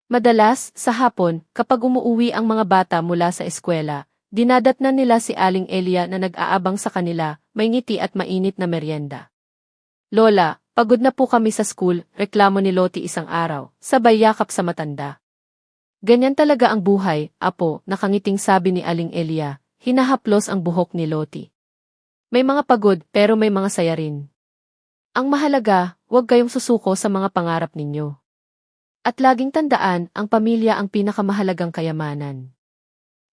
A: Madalas, sa hapon, kapag umuuwi ang mga bata mula sa eskwela, dinadatnan nila si Aling Elia na nag-aabang sa kanila, may ngiti at mainit na merienda. Lola, pagod na po kami sa school, reklamo ni Loti isang araw, sabay yakap sa matanda. Ganyan talaga ang buhay, apo, nakangiting sabi ni Aling Elia, hinahaplos ang buhok ni Loti. May mga pagod pero may mga saya rin. Ang mahalaga, huwag kayong susuko sa mga pangarap ninyo. At laging tandaan, ang pamilya ang pinakamahalagang kayamanan.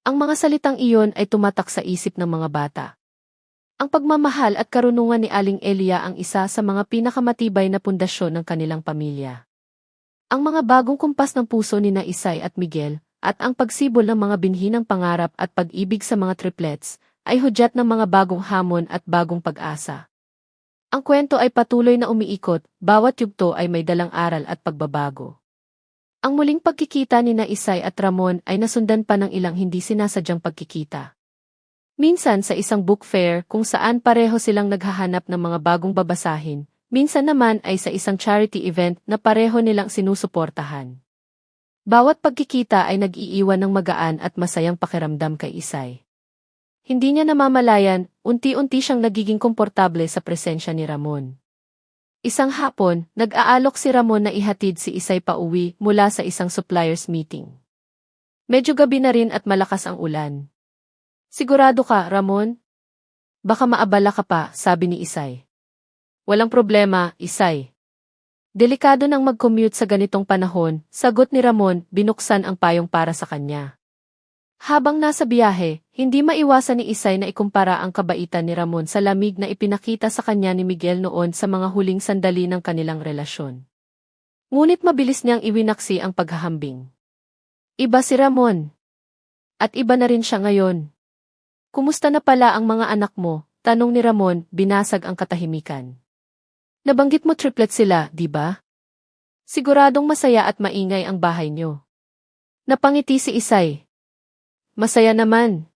A: Ang mga salitang iyon ay tumatak sa isip ng mga bata. Ang pagmamahal at karunungan ni Aling Elia ang isa sa mga pinakamatibay na pundasyon ng kanilang pamilya. Ang mga bagong kumpas ng puso ni na Isay at Miguel, at ang pagsibol ng mga binhi ng pangarap at pag-ibig sa mga triplets, ay hudyat ng mga bagong hamon at bagong pag-asa. Ang kwento ay patuloy na umiikot, bawat yugto ay may dalang aral at pagbabago. Ang muling pagkikita ni na Isay at Ramon ay nasundan pa ng ilang hindi sinasadyang pagkikita. Minsan sa isang book fair kung saan pareho silang naghahanap ng mga bagong babasahin, minsan naman ay sa isang charity event na pareho nilang sinusuportahan. Bawat pagkikita ay nag-iiwan ng magaan at masayang pakiramdam kay Isay. Hindi niya namamalayan, unti-unti siyang nagiging komportable sa presensya ni Ramon. Isang hapon, nag-aalok si Ramon na ihatid si Isay pauwi mula sa isang suppliers meeting. Medyo gabi na rin at malakas ang ulan. Sigurado ka, Ramon? Baka maabala ka pa, sabi ni Isay. Walang problema, Isay. Delikado nang mag-commute sa ganitong panahon, sagot ni Ramon, binuksan ang payong para sa kanya. Habang nasa biyahe, hindi maiwasan ni Isay na ikumpara ang kabaitan ni Ramon sa lamig na ipinakita sa kanya ni Miguel noon sa mga huling sandali ng kanilang relasyon. Ngunit mabilis niyang iwinaksi ang paghahambing. Iba si Ramon. At iba na rin siya ngayon. Kumusta na pala ang mga anak mo? Tanong ni Ramon, binasag ang katahimikan. Nabanggit mo triplet sila, di ba? Siguradong masaya at maingay ang bahay niyo. Napangiti si Isay. Masaya naman.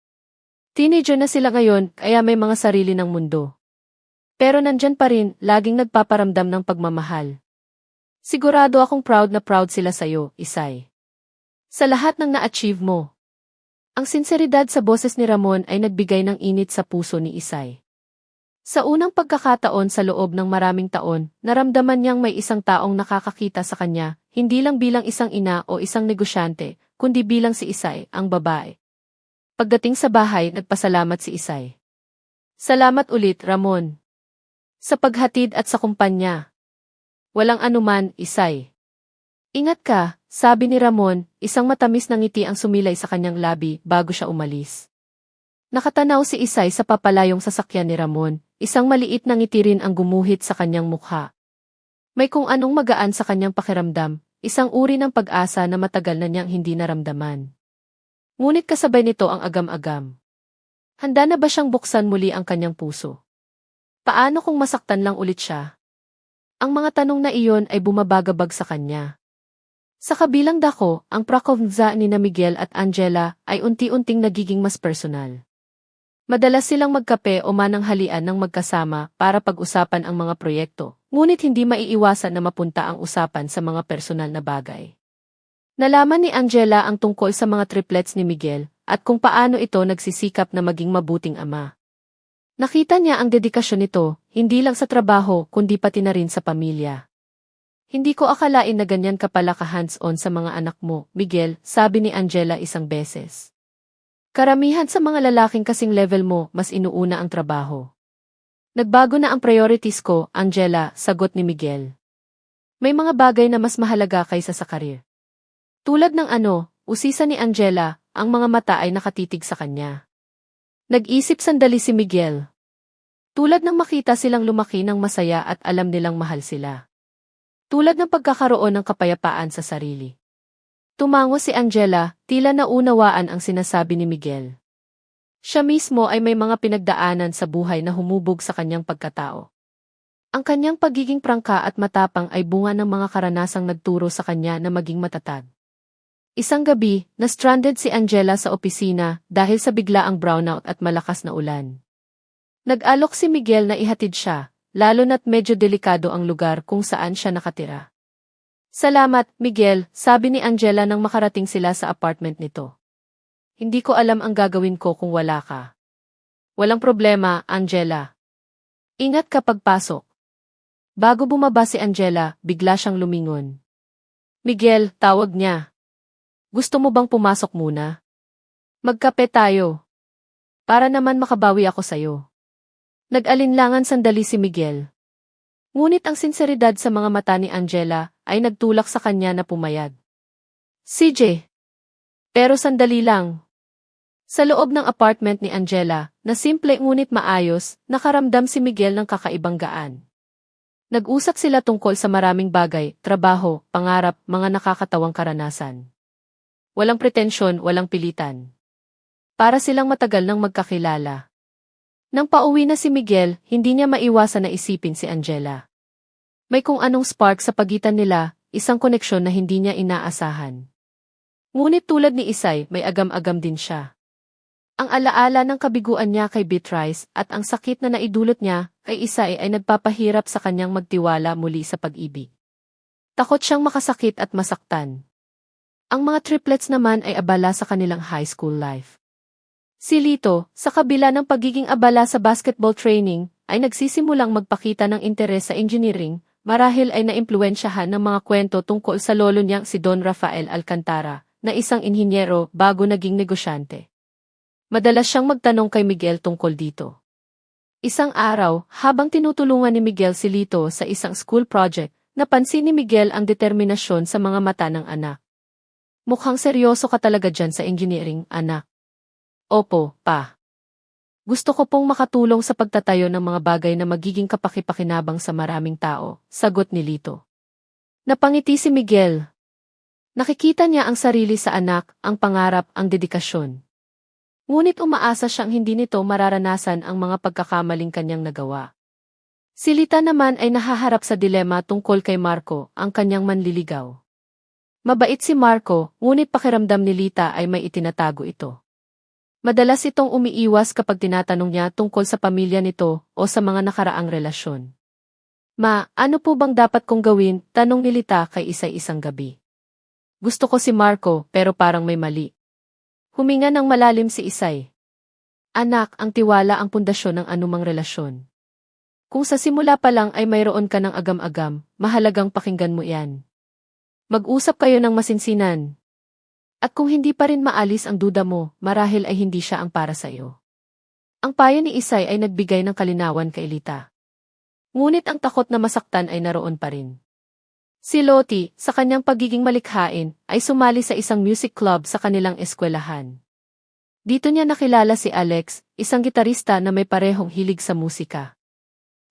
A: Teenager na sila ngayon, kaya may mga sarili ng mundo. Pero nandyan pa rin, laging nagpaparamdam ng pagmamahal. Sigurado akong proud na proud sila sa'yo, Isay. Sa lahat ng na-achieve mo. Ang sinseridad sa boses ni Ramon ay nagbigay ng init sa puso ni Isay. Sa unang pagkakataon sa loob ng maraming taon, naramdaman niyang may isang taong nakakakita sa kanya, hindi lang bilang isang ina o isang negosyante, kundi bilang si Isay, ang babae. Pagdating sa bahay, nagpasalamat si Isay. Salamat ulit, Ramon. Sa paghatid at sa kumpanya. Walang anuman, Isay. Ingat ka, sabi ni Ramon, isang matamis na ngiti ang sumilay sa kanyang labi bago siya umalis. Nakatanaw si Isay sa papalayong sasakyan ni Ramon, isang maliit na ngiti rin ang gumuhit sa kanyang mukha. May kung anong magaan sa kanyang pakiramdam, isang uri ng pag-asa na matagal na niyang hindi naramdaman. Ngunit kasabay nito ang agam-agam. Handa na ba siyang buksan muli ang kanyang puso? Paano kung masaktan lang ulit siya? Ang mga tanong na iyon ay bumabagabag sa kanya. Sa kabilang dako, ang prakovnza ni na Miguel at Angela ay unti-unting nagiging mas personal. Madalas silang magkape o mananghalian ng magkasama para pag-usapan ang mga proyekto, ngunit hindi maiiwasan na mapunta ang usapan sa mga personal na bagay. Nalaman ni Angela ang tungkol sa mga triplets ni Miguel at kung paano ito nagsisikap na maging mabuting ama. Nakita niya ang dedikasyon nito, hindi lang sa trabaho kundi pati na rin sa pamilya. Hindi ko akalain na ganyan ka pala ka-hands-on sa mga anak mo, Miguel, sabi ni Angela isang beses. Karamihan sa mga lalaking kasing level mo, mas inuuna ang trabaho. Nagbago na ang priorities ko, Angela, sagot ni Miguel. May mga bagay na mas mahalaga kaysa sa karir. Tulad ng ano, usisa ni Angela, ang mga mata ay nakatitig sa kanya. Nag-isip sandali si Miguel. Tulad ng makita silang lumaki ng masaya at alam nilang mahal sila. Tulad ng pagkakaroon ng kapayapaan sa sarili. Tumango si Angela, tila naunawaan ang sinasabi ni Miguel. Siya mismo ay may mga pinagdaanan sa buhay na humubog sa kanyang pagkatao. Ang kanyang pagiging prangka at matapang ay bunga ng mga karanasang nagturo sa kanya na maging matatag. Isang gabi, na-stranded si Angela sa opisina dahil sa biglaang brownout at malakas na ulan. Nag-alok si Miguel na ihatid siya, lalo na't medyo delikado ang lugar kung saan siya nakatira. Salamat, Miguel, sabi ni Angela nang makarating sila sa apartment nito. Hindi ko alam ang gagawin ko kung wala ka. Walang problema, Angela. Ingat ka pagpasok. Bago bumaba si Angela, bigla siyang lumingon. Miguel, tawag niya. Gusto mo bang pumasok muna? Magkape tayo. Para naman makabawi ako sa'yo. Nag-alinlangan sandali si Miguel. Ngunit ang sinseridad sa mga mata ni Angela ay nagtulak sa kanya na pumayag. CJ. Pero sandali lang. Sa loob ng apartment ni Angela, na simple ngunit maayos, nakaramdam si Miguel ng kakaibang gaan. Nag-usap sila tungkol sa maraming bagay, trabaho, pangarap, mga nakakatawang karanasan. Walang pretensyon, walang pilitan. Para silang matagal nang magkakilala. Nang pauwi na si Miguel, hindi niya maiwasan na isipin si Angela. May kung anong spark sa pagitan nila, isang koneksyon na hindi niya inaasahan. Ngunit tulad ni Isay, may agam-agam din siya. Ang alaala ng kabiguan niya kay Beatrice at ang sakit na naidulot niya kay Isay ay nagpapahirap sa kanyang magtiwala muli sa pag-ibig. Takot siyang makasakit at masaktan. Ang mga triplets naman ay abala sa kanilang high school life. Si Lito, sa kabila ng pagiging abala sa basketball training, ay nagsisimulang magpakita ng interes sa engineering, marahil ay naimpluwensyahan ng mga kwento tungkol sa lolo niyang si Don Rafael Alcantara, na isang inhinyero bago naging negosyante. Madalas siyang magtanong kay Miguel tungkol dito. Isang araw, habang tinutulungan ni Miguel si Lito sa isang school project, napansin ni Miguel ang determinasyon sa mga mata ng anak. Mukhang seryoso ka talaga dyan sa engineering, anak. Opo, pa. Gusto ko pong makatulong sa pagtatayo ng mga bagay na magiging kapaki-pakinabang sa maraming tao, sagot ni Lito. Napangiti si Miguel. Nakikita niya ang sarili sa anak, ang pangarap, ang dedikasyon. Ngunit umaasa siyang hindi nito mararanasan ang mga pagkakamaling kanyang nagawa. Si Lita naman ay nahaharap sa dilema tungkol kay Marco, ang kanyang manliligaw. Mabait si Marco, ngunit pakiramdam ni Lita ay may itinatago ito. Madalas itong umiiwas kapag tinatanong niya tungkol sa pamilya nito o sa mga nakaraang relasyon. Ma, ano po bang dapat kong gawin? Tanong ni Lita kay Isay isang gabi. Gusto ko si Marco pero parang may mali. Huminga ng malalim si Isay. Anak, ang tiwala ang pundasyon ng anumang relasyon. Kung sa simula pa lang ay mayroon ka ng agam-agam, mahalagang pakinggan mo yan. Mag-usap kayo ng masinsinan. At kung hindi pa rin maalis ang duda mo, marahil ay hindi siya ang para sa iyo. Ang payo ni Isay ay nagbigay ng kalinawan kay Lita. Ngunit ang takot na masaktan ay naroon pa rin. Si Lottie, sa kanyang pagiging malikhain, ay sumali sa isang music club sa kanilang eskwelahan. Dito niya nakilala si Alex, isang gitarista na may parehong hilig sa musika.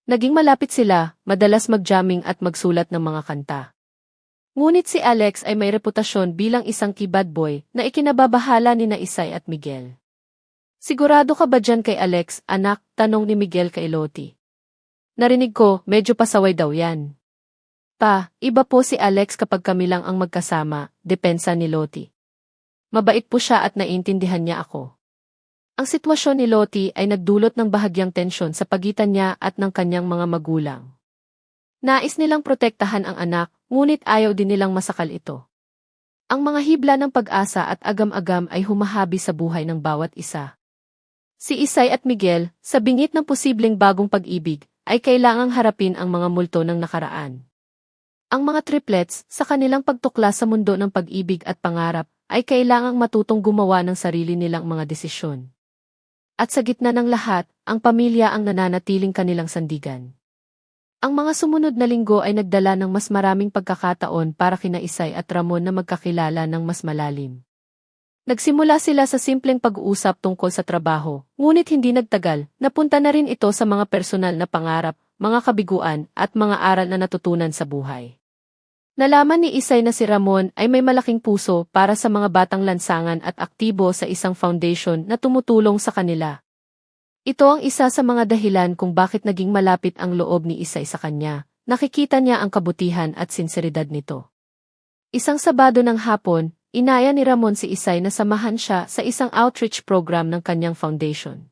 A: Naging malapit sila, madalas mag-jamming at magsulat ng mga kanta. Ngunit si Alex ay may reputasyon bilang isang keyboard boy na ikinababahala ni Isay at Miguel. Sigurado ka ba dyan kay Alex, anak? Tanong ni Miguel kay Lottie. Narinig ko, medyo pasaway daw yan. Pa, iba po si Alex kapag kami lang ang magkasama, depensa ni Lottie. Mabait po siya at naiintindihan niya ako. Ang sitwasyon ni Lottie ay nagdulot ng bahagyang tensyon sa pagitan niya at ng kanyang mga magulang. Nais nilang protektahan ang anak, ngunit ayaw din nilang masakal ito. Ang mga hibla ng pag-asa at agam-agam ay humahabi sa buhay ng bawat isa. Si Isay at Miguel, sa bingit ng posibleng bagong pag-ibig, ay kailangang harapin ang mga multo ng nakaraan. Ang mga triplets, sa kanilang pagtuklas sa mundo ng pag-ibig at pangarap, ay kailangang matutong gumawa ng sarili nilang mga desisyon. At sa gitna ng lahat, ang pamilya ang nananatiling kanilang sandigan. Ang mga sumunod na linggo ay nagdala ng mas maraming pagkakataon para kina Isay at Ramon na magkakilala ng mas malalim. Nagsimula sila sa simpleng pag-uusap tungkol sa trabaho, ngunit hindi nagtagal, napunta na rin ito sa mga personal na pangarap, mga kabiguan, at mga aral na natutunan sa buhay. Nalaman ni Isay na si Ramon ay may malaking puso para sa mga batang lansangan at aktibo sa isang foundation na tumutulong sa kanila. Ito ang isa sa mga dahilan kung bakit naging malapit ang loob ni Isay sa kanya. Nakikita niya ang kabutihan at sinseridad nito. Isang Sabado ng hapon, inaya ni Ramon si Isay na samahan siya sa isang outreach program ng kanyang foundation.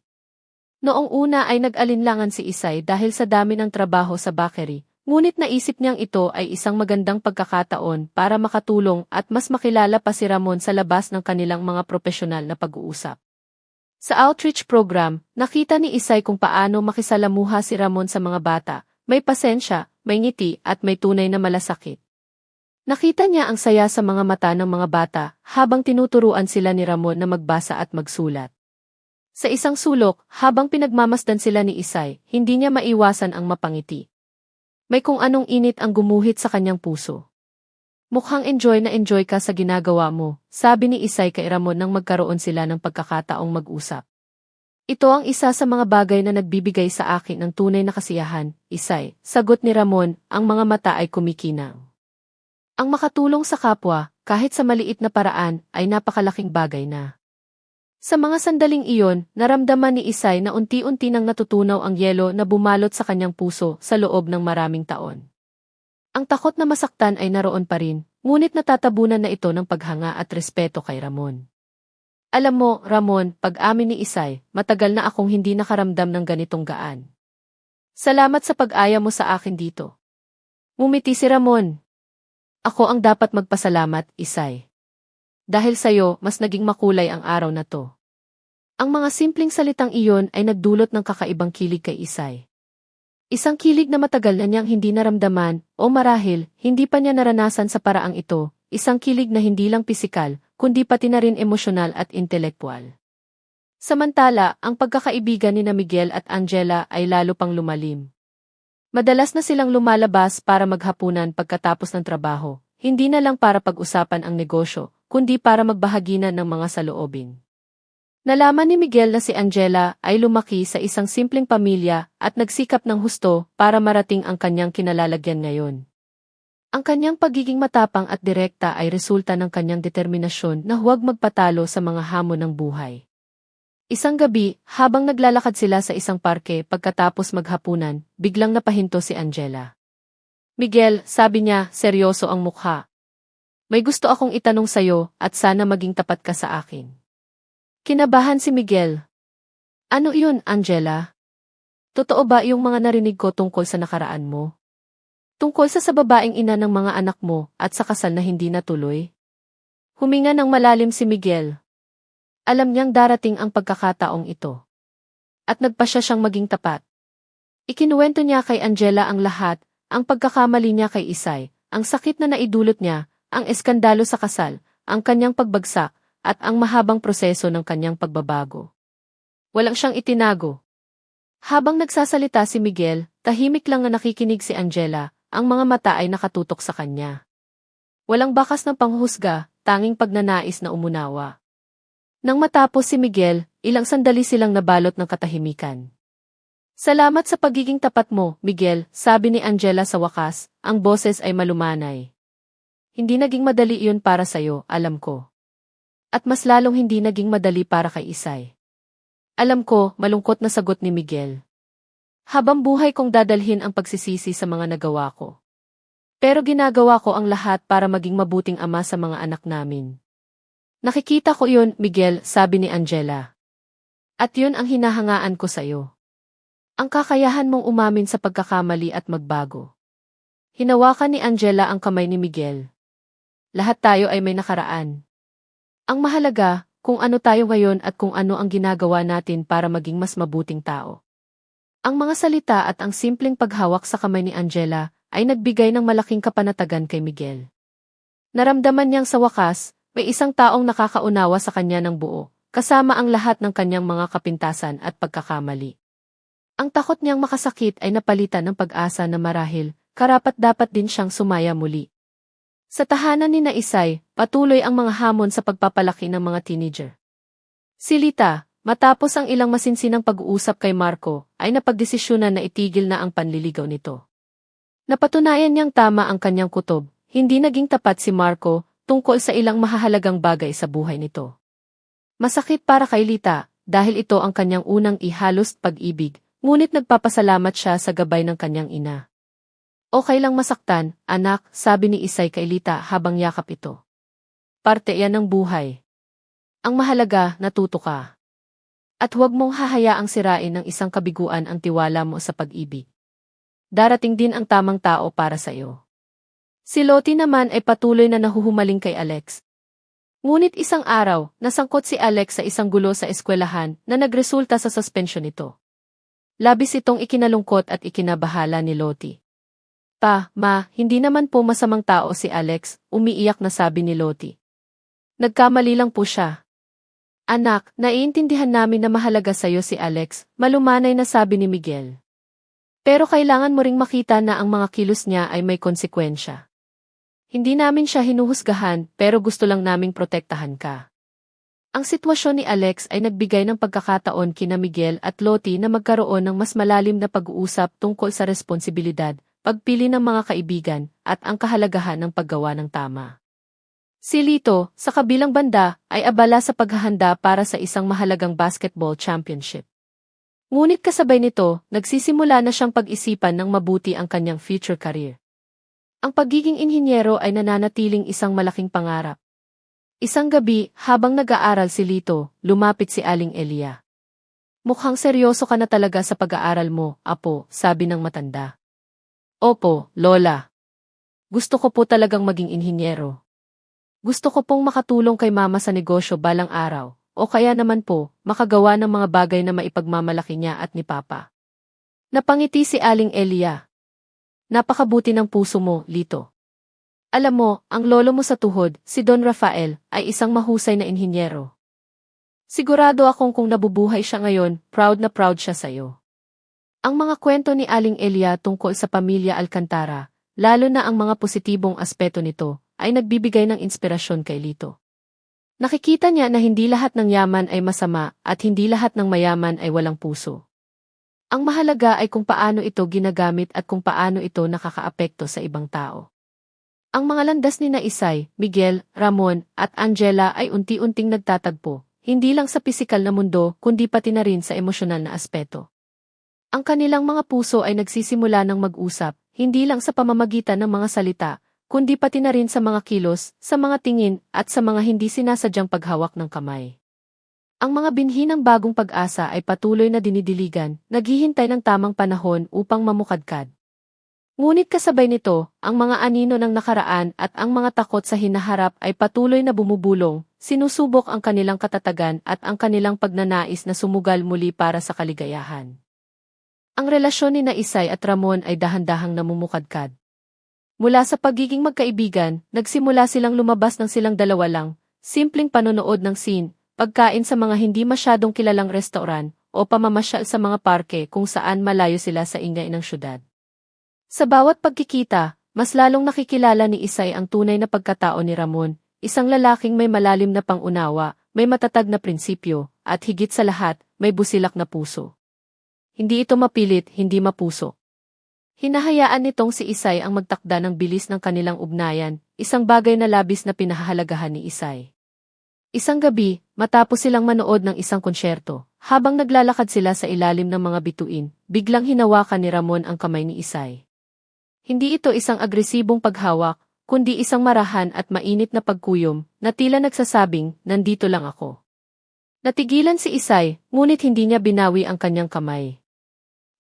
A: Noong una ay nag-alinlangan si Isay dahil sa dami ng trabaho sa bakery, ngunit naisip niyang ito ay isang magandang pagkakataon para makatulong at mas makilala pa si Ramon sa labas ng kanilang mga propesyonal na pag-uusap. Sa outreach program, nakita ni Isay kung paano makisalamuha si Ramon sa mga bata, may pasensya, may ngiti at may tunay na malasakit. Nakita niya ang saya sa mga mata ng mga bata habang tinuturuan sila ni Ramon na magbasa at magsulat. Sa isang sulok, habang pinagmamasdan sila ni Isay, hindi niya maiwasan ang mapangiti. May kung anong init ang gumuhit sa kanyang puso. Mukhang enjoy na enjoy ka sa ginagawa mo, sabi ni Isay kay Ramon nang magkaroon sila ng pagkakataong mag-usap. Ito ang isa sa mga bagay na nagbibigay sa akin ng tunay na kasiyahan, Isay, sagot ni Ramon, ang mga mata ay kumikinang. Ang makatulong sa kapwa, kahit sa maliit na paraan, ay napakalaking bagay na. Sa mga sandaling iyon, naramdaman ni Isay na unti-unti nang natutunaw ang yelo na bumalot sa kanyang puso sa loob ng maraming taon. Ang takot na masaktan ay naroon pa rin, ngunit natatabunan na ito ng paghanga at respeto kay Ramon. Alam mo, Ramon, pag-amin ni Isay, matagal na akong hindi nakaramdam ng ganitong gaan. Salamat sa pag-aya mo sa akin dito. Ngumiti si Ramon. Ako ang dapat magpasalamat, Isay. Dahil sa'yo, mas naging makulay ang araw na to. Ang mga simpleng salitang iyon ay nagdulot ng kakaibang kilig kay Isay. Isang kilig na matagal na niyang hindi naramdaman, o marahil, hindi pa niya naranasan sa paraang ito, isang kilig na hindi lang pisikal, kundi pati na rin emosyonal at intelektual. Samantala, ang pagkakaibigan ni Miguel at Angela ay lalo pang lumalim. Madalas na silang lumalabas para maghapunan pagkatapos ng trabaho, hindi na lang para pag-usapan ang negosyo, kundi para magbahaginan ng mga saloobin. Nalaman ni Miguel na si Angela ay lumaki sa isang simpleng pamilya at nagsikap ng husto para marating ang kanyang kinalalagyan ngayon. Ang kanyang pagiging matapang at direkta ay resulta ng kanyang determinasyon na huwag magpatalo sa mga hamon ng buhay. Isang gabi, habang naglalakad sila sa isang parke pagkatapos maghapunan, biglang napahinto si Angela. Miguel, sabi niya, seryoso ang mukha. May gusto akong itanong sa'yo at sana maging tapat ka sa akin. Kinabahan si Miguel. Ano yun, Angela? Totoo ba yung mga narinig ko tungkol sa nakaraan mo? Tungkol sa babaeng ina ng mga anak mo at sa kasal na hindi natuloy? Huminga ng malalim si Miguel. Alam niyang darating ang pagkakataong ito. At nagpasya siyang maging tapat. Ikinuwento niya kay Angela ang lahat, ang pagkakamali niya kay Isay, ang sakit na naidulot niya, ang eskandalo sa kasal, ang kanyang pagbagsak, at ang mahabang proseso ng kanyang pagbabago. Walang siyang itinago. Habang nagsasalita si Miguel, tahimik lang na nakikinig si Angela, ang mga mata ay nakatutok sa kanya. Walang bakas ng panghuhusga, tanging pagnanais na umunawa. Nang matapos si Miguel, ilang sandali silang nabalot ng katahimikan. Salamat sa pagiging tapat mo, Miguel, sabi ni Angela sa wakas, ang boses ay malumanay. Hindi naging madali iyon para sa'yo, alam ko. At mas lalong hindi naging madali para kay Isay. Alam ko, malungkot na sagot ni Miguel. Habang buhay kong dadalhin ang pagsisisi sa mga nagawa ko. Pero ginagawa ko ang lahat para maging mabuting ama sa mga anak namin. Nakikita ko yun, Miguel, sabi ni Angela. At yun ang hinahangaan ko sa'yo. Ang kakayahan mong umamin sa pagkakamali at magbago. Hinawakan ni Angela ang kamay ni Miguel. Lahat tayo ay may nakaraan. Ang mahalaga, kung ano tayo ngayon at kung ano ang ginagawa natin para maging mas mabuting tao. Ang mga salita at ang simpleng paghawak sa kamay ni Angela ay nagbigay ng malaking kapanatagan kay Miguel. Naramdaman niyang sa wakas, may isang taong nakakaunawa sa kanya ng buo, kasama ang lahat ng kanyang mga kapintasan at pagkakamali. Ang takot niyang makasakit ay napalitan ng pag-asa na marahil, karapat-dapat din siyang sumaya muli. Sa tahanan ni na Isay, patuloy ang mga hamon sa pagpapalaki ng mga teenager. Si Lita, matapos ang ilang masinsinang pag-uusap kay Marco, ay napagdesisyonan na itigil na ang panliligaw nito. Napatunayan niyang tama ang kanyang kutob, hindi naging tapat si Marco tungkol sa ilang mahahalagang bagay sa buhay nito. Masakit para kay Lita, dahil ito ang kanyang unang ihalos pag-ibig, ngunit nagpapasalamat siya sa gabay ng kanyang ina. Okay lang masaktan, anak, sabi ni Isay kay Lita habang yakap ito. Parte yan ng buhay. Ang mahalaga, natuto ka. At huwag mong hahayaang sirain ng isang kabiguan ang tiwala mo sa pag-ibig. Darating din ang tamang tao para sa iyo. Si Lottie naman ay patuloy na nahuhumaling kay Alex. Ngunit isang araw, nasangkot si Alex sa isang gulo sa eskwelahan na nagresulta sa suspension nito. Labis itong ikinalungkot at ikinabahala ni Lottie. Ma, hindi naman po masamang tao si Alex, umiiyak na sabi ni Lottie. Nagkamali lang po siya. Anak, naiintindihan namin na mahalaga sa'yo si Alex, malumanay na sabi ni Miguel. Pero kailangan mo ring makita na ang mga kilos niya ay may konsekwensya. Hindi namin siya hinuhusgahan, pero gusto lang naming protektahan ka. Ang sitwasyon ni Alex ay nagbigay ng pagkakataon kina Miguel at Lottie na magkaroon ng mas malalim na pag-uusap tungkol sa responsibilidad, pagpili ng mga kaibigan, at ang kahalagahan ng paggawa ng tama. Si Lito, sa kabilang banda, ay abala sa paghahanda para sa isang mahalagang basketball championship. Ngunit kasabay nito, nagsisimula na siyang pag-isipan ng mabuti ang kanyang future career. Ang pagiging inhinyero ay nananatiling isang malaking pangarap. Isang gabi, habang nag-aaral si Lito, lumapit si Aling Elia. Mukhang seryoso ka na talaga sa pag-aaral mo, apo, sabi ng matanda. Opo, Lola. Gusto ko po talagang maging inhinyero. Gusto ko pong makatulong kay mama sa negosyo balang araw, o kaya naman po, makagawa ng mga bagay na maipagmamalaki niya at ni Papa. Napangiti si Aling Elia. Napakabuti ng puso mo, Lito. Alam mo, ang lolo mo sa tuhod, si Don Rafael, ay isang mahusay na inhinyero. Sigurado akong kung nabubuhay siya ngayon, proud na proud siya sa'yo. Ang mga kwento ni Aling Elia tungkol sa pamilya Alcantara, lalo na ang mga positibong aspeto nito, ay nagbibigay ng inspirasyon kay Lito. Nakikita niya na hindi lahat ng yaman ay masama at hindi lahat ng mayaman ay walang puso. Ang mahalaga ay kung paano ito ginagamit at kung paano ito nakakaapekto sa ibang tao. Ang mga landas ni na Isay, Miguel, Ramon, at Angela ay unti-unting nagtatagpo, hindi lang sa pisikal na mundo kundi pati na rin sa emosyonal na aspeto. Ang kanilang mga puso ay nagsisimula ng mag-usap, hindi lang sa pamamagitan ng mga salita, kundi pati na rin sa mga kilos, sa mga tingin, at sa mga hindi sinasadyang paghawak ng kamay. Ang mga binhi ng bagong pag-asa ay patuloy na dinidiligan, naghihintay ng tamang panahon upang mamukadkad. Ngunit kasabay nito, ang mga anino ng nakaraan at ang mga takot sa hinaharap ay patuloy na bumubulong, sinusubok ang kanilang katatagan at ang kanilang pagnanais na sumugal muli para sa kaligayahan. Ang relasyon ni na Isay at Ramon ay dahan-dahang namumukadkad. Mula sa pagiging magkaibigan, nagsimula silang lumabas ng silang dalawa lang, simpleng panonood ng scene, pagkain sa mga hindi masyadong kilalang restaurant, o pamamasyal sa mga parke kung saan malayo sila sa ingay ng syudad. Sa bawat pagkikita, mas lalong nakikilala ni Isay ang tunay na pagkatao ni Ramon, isang lalaking may malalim na pangunawa, may matatag na prinsipyo, at higit sa lahat, may busilak na puso. Hindi ito mapilit, hindi mapuso. Hinahayaan nitong si Isay ang magtakda ng bilis ng kanilang ugnayan, isang bagay na labis na pinahahalagahan ni Isay. Isang gabi, matapos silang manood ng isang konsyerto, habang naglalakad sila sa ilalim ng mga bituin, biglang hinawakan ni Ramon ang kamay ni Isay. Hindi ito isang agresibong paghawak, kundi isang marahan at mainit na pagkuyom, na tila nagsasabing, nandito lang ako. Natigilan si Isay, ngunit hindi niya binawi ang kanyang kamay.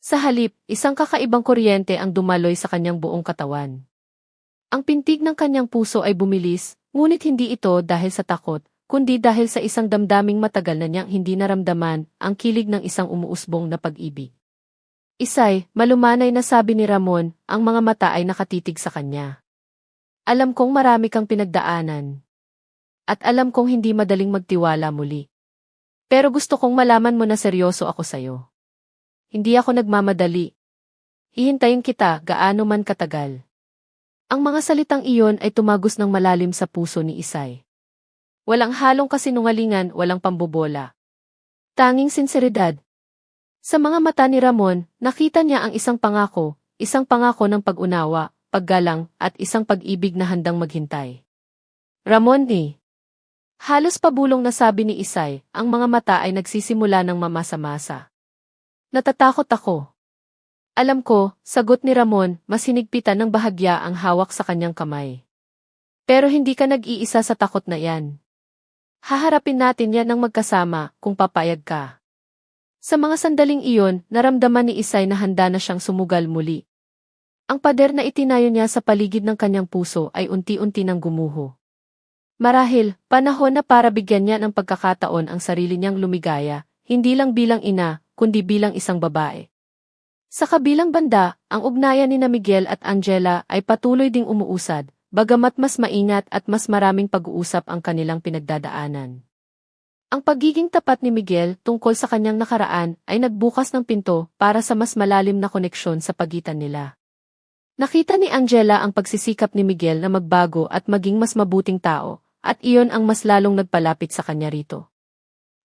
A: Sa halip, isang kakaibang kuryente ang dumaloy sa kanyang buong katawan. Ang pintig ng kanyang puso ay bumilis, ngunit hindi ito dahil sa takot, kundi dahil sa isang damdaming matagal na niyang hindi naramdaman, ang kilig ng isang umuusbong na pag-ibig. Isay, malumanay na sabi ni Ramon, ang mga mata ay nakatitig sa kanya. Alam kong marami kang pinagdaanan. At alam kong hindi madaling magtiwala muli. Pero gusto kong malaman mo na seryoso ako sa'yo. Hindi ako nagmamadali. Hihintayin kita gaano man katagal. Ang mga salitang iyon ay tumagos ng malalim sa puso ni Isay. Walang halong kasinungalingan, walang pambobola. Tanging sinseridad. Sa mga mata ni Ramon, nakita niya ang isang pangako ng pag-unawa, paggalang, at isang pag-ibig na handang maghintay. Ramon ni. Halos pabulong na sabi ni Isay, ang mga mata ay nagsisimula ng mamasa-masa. Natatakot ako. Alam ko, sagot ni Ramon, mas hinigpitan ng bahagya ang hawak sa kanyang kamay. Pero hindi ka nag-iisa sa takot na yan. Haharapin natin yan ng magkasama, kung papayag ka. Sa mga sandaling iyon, naramdaman ni Isay na handa na siyang sumugal muli. Ang pader na itinayo niya sa paligid ng kanyang puso ay unti-unti nang gumuho. Marahil, panahon na para bigyan niya ng pagkakataon ang sarili niyang lumigaya, hindi lang bilang ina, kundi bilang isang babae. Sa kabilang banda, ang ugnayan ni Miguel at Angela ay patuloy ding umuusad, bagamat mas maingat at mas maraming pag-uusap ang kanilang pinagdadaanan. Ang pagiging tapat ni Miguel tungkol sa kanyang nakaraan ay nagbukas ng pinto para sa mas malalim na koneksyon sa pagitan nila. Nakita ni Angela ang pagsisikap ni Miguel na magbago at maging mas mabuting tao, at iyon ang mas lalong nagpalapit sa kanya rito.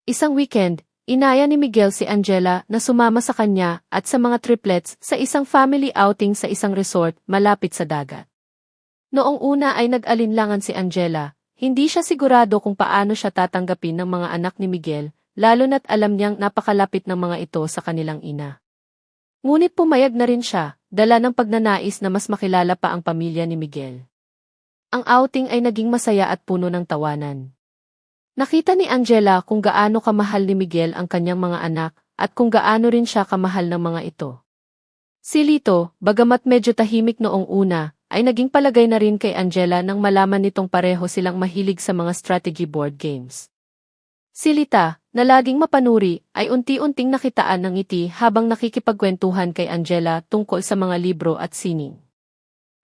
A: Isang weekend, inaya ni Miguel si Angela na sumama sa kanya at sa mga triplets sa isang family outing sa isang resort malapit sa dagat. Noong una ay nag-alinlangan si Angela, hindi siya sigurado kung paano siya tatanggapin ng mga anak ni Miguel, lalo na't alam niyang napakalapit ng mga ito sa kanilang ina. Ngunit pumayag na rin siya, dala ng pagnanais na mas makilala pa ang pamilya ni Miguel. Ang outing ay naging masaya at puno ng tawanan. Nakita ni Angela kung gaano kamahal ni Miguel ang kanyang mga anak at kung gaano rin siya kamahal ng mga ito. Si Lito, bagamat medyo tahimik noong una, ay naging palagay na rin kay Angela nang malaman nitong pareho silang mahilig sa mga strategy board games. Si Lita, na laging mapanuri, ay unti-unting nakitaan ng ngiti habang nakikipagkwentuhan kay Angela tungkol sa mga libro at sining.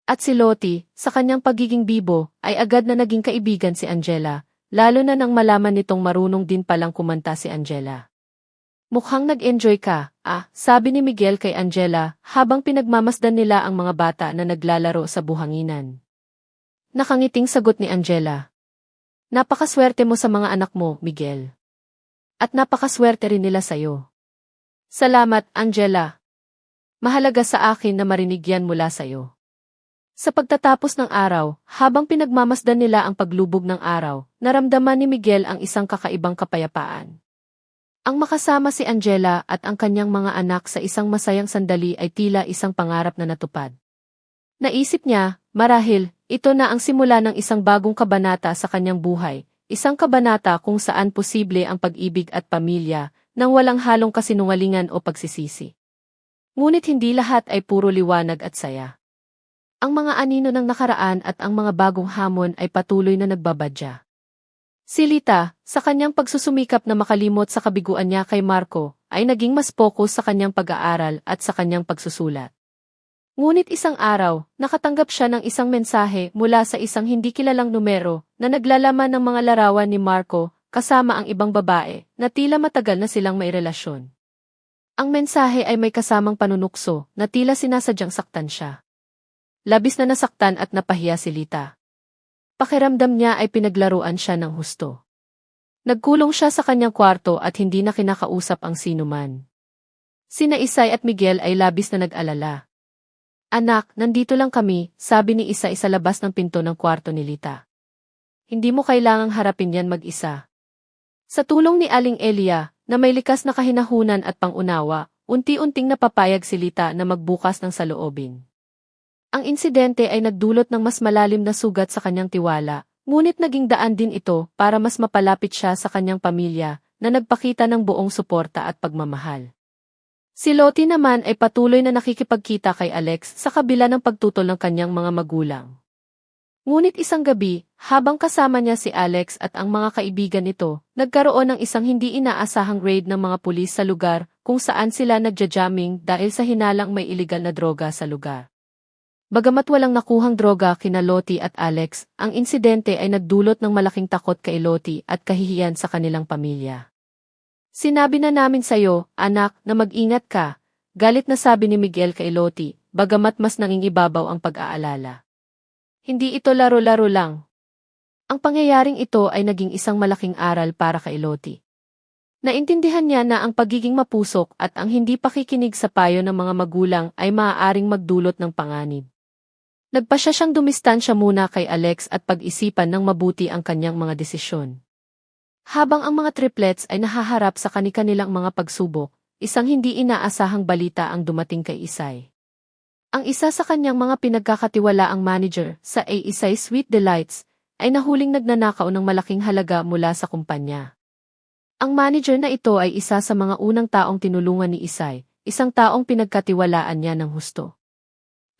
A: At si Lottie, sa kanyang pagiging bibo, ay agad na naging kaibigan si Angela, lalo na nang malaman nitong marunong din palang kumanta si Angela. Mukhang nag-enjoy ka, sabi ni Miguel kay Angela habang pinagmamasdan nila ang mga bata na naglalaro sa buhanginan. Nakangiting sagot ni Angela. Napakaswerte mo sa mga anak mo, Miguel. At napakaswerte rin nila sa'yo. Salamat, Angela. Mahalaga sa akin na marinig yan mula sa'yo. Sa pagtatapos ng araw, habang pinagmamasdan nila ang paglubog ng araw, naramdaman ni Miguel ang isang kakaibang kapayapaan. Ang makasama si Angela at ang kanyang mga anak sa isang masayang sandali ay tila isang pangarap na natupad. Naisip niya, marahil, ito na ang simula ng isang bagong kabanata sa kanyang buhay, isang kabanata kung saan posible ang pag-ibig at pamilya, nang walang halong kasinungalingan o pagsisisi. Ngunit hindi lahat ay puro liwanag at saya. Ang mga anino ng nakaraan at ang mga bagong hamon ay patuloy na nagbabadya. Si Lita, sa kanyang pagsusumikap na makalimot sa kabiguan niya kay Marco, ay naging mas focus sa kanyang pag-aaral at sa kanyang pagsusulat. Ngunit isang araw, nakatanggap siya ng isang mensahe mula sa isang hindi kilalang numero na naglalaman ng mga larawan ni Marco kasama ang ibang babae na tila matagal na silang may relasyon. Ang mensahe ay may kasamang panunukso na tila sinasadyang saktan siya. Labis na nasaktan at napahiya si Lita. Pakiramdam niya ay pinaglaruan siya ng husto. Nagkulong siya sa kanyang kwarto at hindi na kinakausap ang sinuman. Sina Isay at Miguel ay labis na nag-alala. Anak, nandito lang kami, sabi ni Isay sa labas ng pinto ng kwarto ni Lita. Hindi mo kailangang harapin yan mag-isa. Sa tulong ni Aling Elia, na may likas na kahinahunan at pangunawa, unti-unting napapayag si Lita na magbukas ng saloobin. Ang insidente ay nagdulot ng mas malalim na sugat sa kanyang tiwala, ngunit naging daan din ito para mas mapalapit siya sa kanyang pamilya na nagpakita ng buong suporta at pagmamahal. Si Lottie naman ay patuloy na nakikipagkita kay Alex sa kabila ng pagtutol ng kanyang mga magulang. Ngunit isang gabi, habang kasama niya si Alex at ang mga kaibigan nito, nagkaroon ng isang hindi inaasahang raid ng mga pulis sa lugar kung saan sila nagja-jamming dahil sa hinalang may iligal na droga sa lugar. Bagamat walang nakuhang droga kina Lottie at Alex, ang insidente ay nagdulot ng malaking takot kay Lottie at kahihiyan sa kanilang pamilya. Sinabi na namin sa'yo, anak, na mag-ingat ka, galit na sabi ni Miguel kay Lottie, bagamat mas nangingibabaw ang pag-aalala. Hindi ito laro-laro lang. Ang pangyayaring ito ay naging isang malaking aral para kay Lottie. Naintindihan niya na ang pagiging mapusok at ang hindi pakikinig sa payo ng mga magulang ay maaaring magdulot ng panganib. Nagpasya siyang dumistansya muna kay Alex at pag-isipan ng mabuti ang kanyang mga desisyon. Habang ang mga triplets ay nahaharap sa kani-kanilang mga pagsubok, isang hindi inaasahang balita ang dumating kay Isay. Ang isa sa kanyang mga pinagkakatiwalaang manager sa A. Isay Sweet Delights ay nahuling nagnanakaw ng malaking halaga mula sa kumpanya. Ang manager na ito ay isa sa mga unang taong tinulungan ni Isay, isang taong pinagkatiwalaan niya ng husto.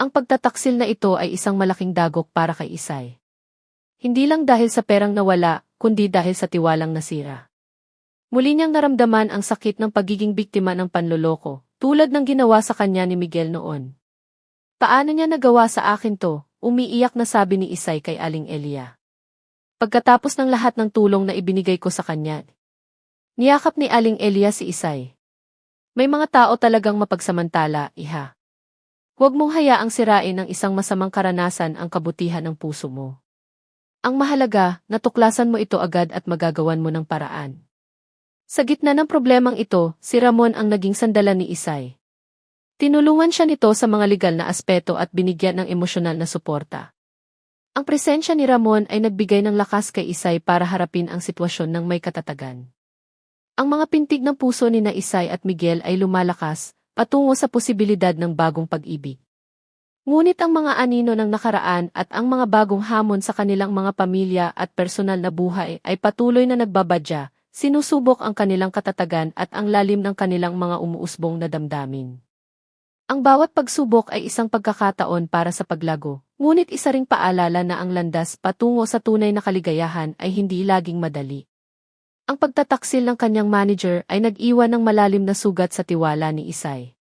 A: Ang pagtataksil na ito ay isang malaking dagok para kay Isay. Hindi lang dahil sa perang nawala, kundi dahil sa tiwalang nasira. Muli niyang naramdaman ang sakit ng pagiging biktima ng panloloko, tulad ng ginawa sa kanya ni Miguel noon. Paano niya nagawa sa akin to? Umiiyak na sabi ni Isay kay Aling Elia. Pagkatapos ng lahat ng tulong na ibinigay ko sa kanya. Niyakap ni Aling Elia si Isay. May mga tao talagang mapagsamantala, iha. Huwag mong hayaang sirain ng isang masamang karanasan ang kabutihan ng puso mo. Ang mahalaga, natuklasan mo ito agad at magagawan mo ng paraan. Sa gitna ng problemang ito, si Ramon ang naging sandalan ni Isay. Tinulungan siya nito sa mga legal na aspeto at binigyan ng emosyonal na suporta. Ang presensya ni Ramon ay nagbigay ng lakas kay Isay para harapin ang sitwasyon ng may katatagan. Ang mga pintig ng puso ni na Isay at Miguel ay lumalakas, patungo sa posibilidad ng bagong pag-ibig. Ngunit ang mga anino ng nakaraan at ang mga bagong hamon sa kanilang mga pamilya at personal na buhay ay patuloy na nagbabadya, sinusubok ang kanilang katatagan at ang lalim ng kanilang mga umuusbong na damdamin. Ang bawat pagsubok ay isang pagkakataon para sa paglago, ngunit isa ring paalala na ang landas patungo sa tunay na kaligayahan ay hindi laging madali. Ang pagtataksil ng kanyang manager ay nag-iwan ng malalim na sugat sa tiwala ni Isay.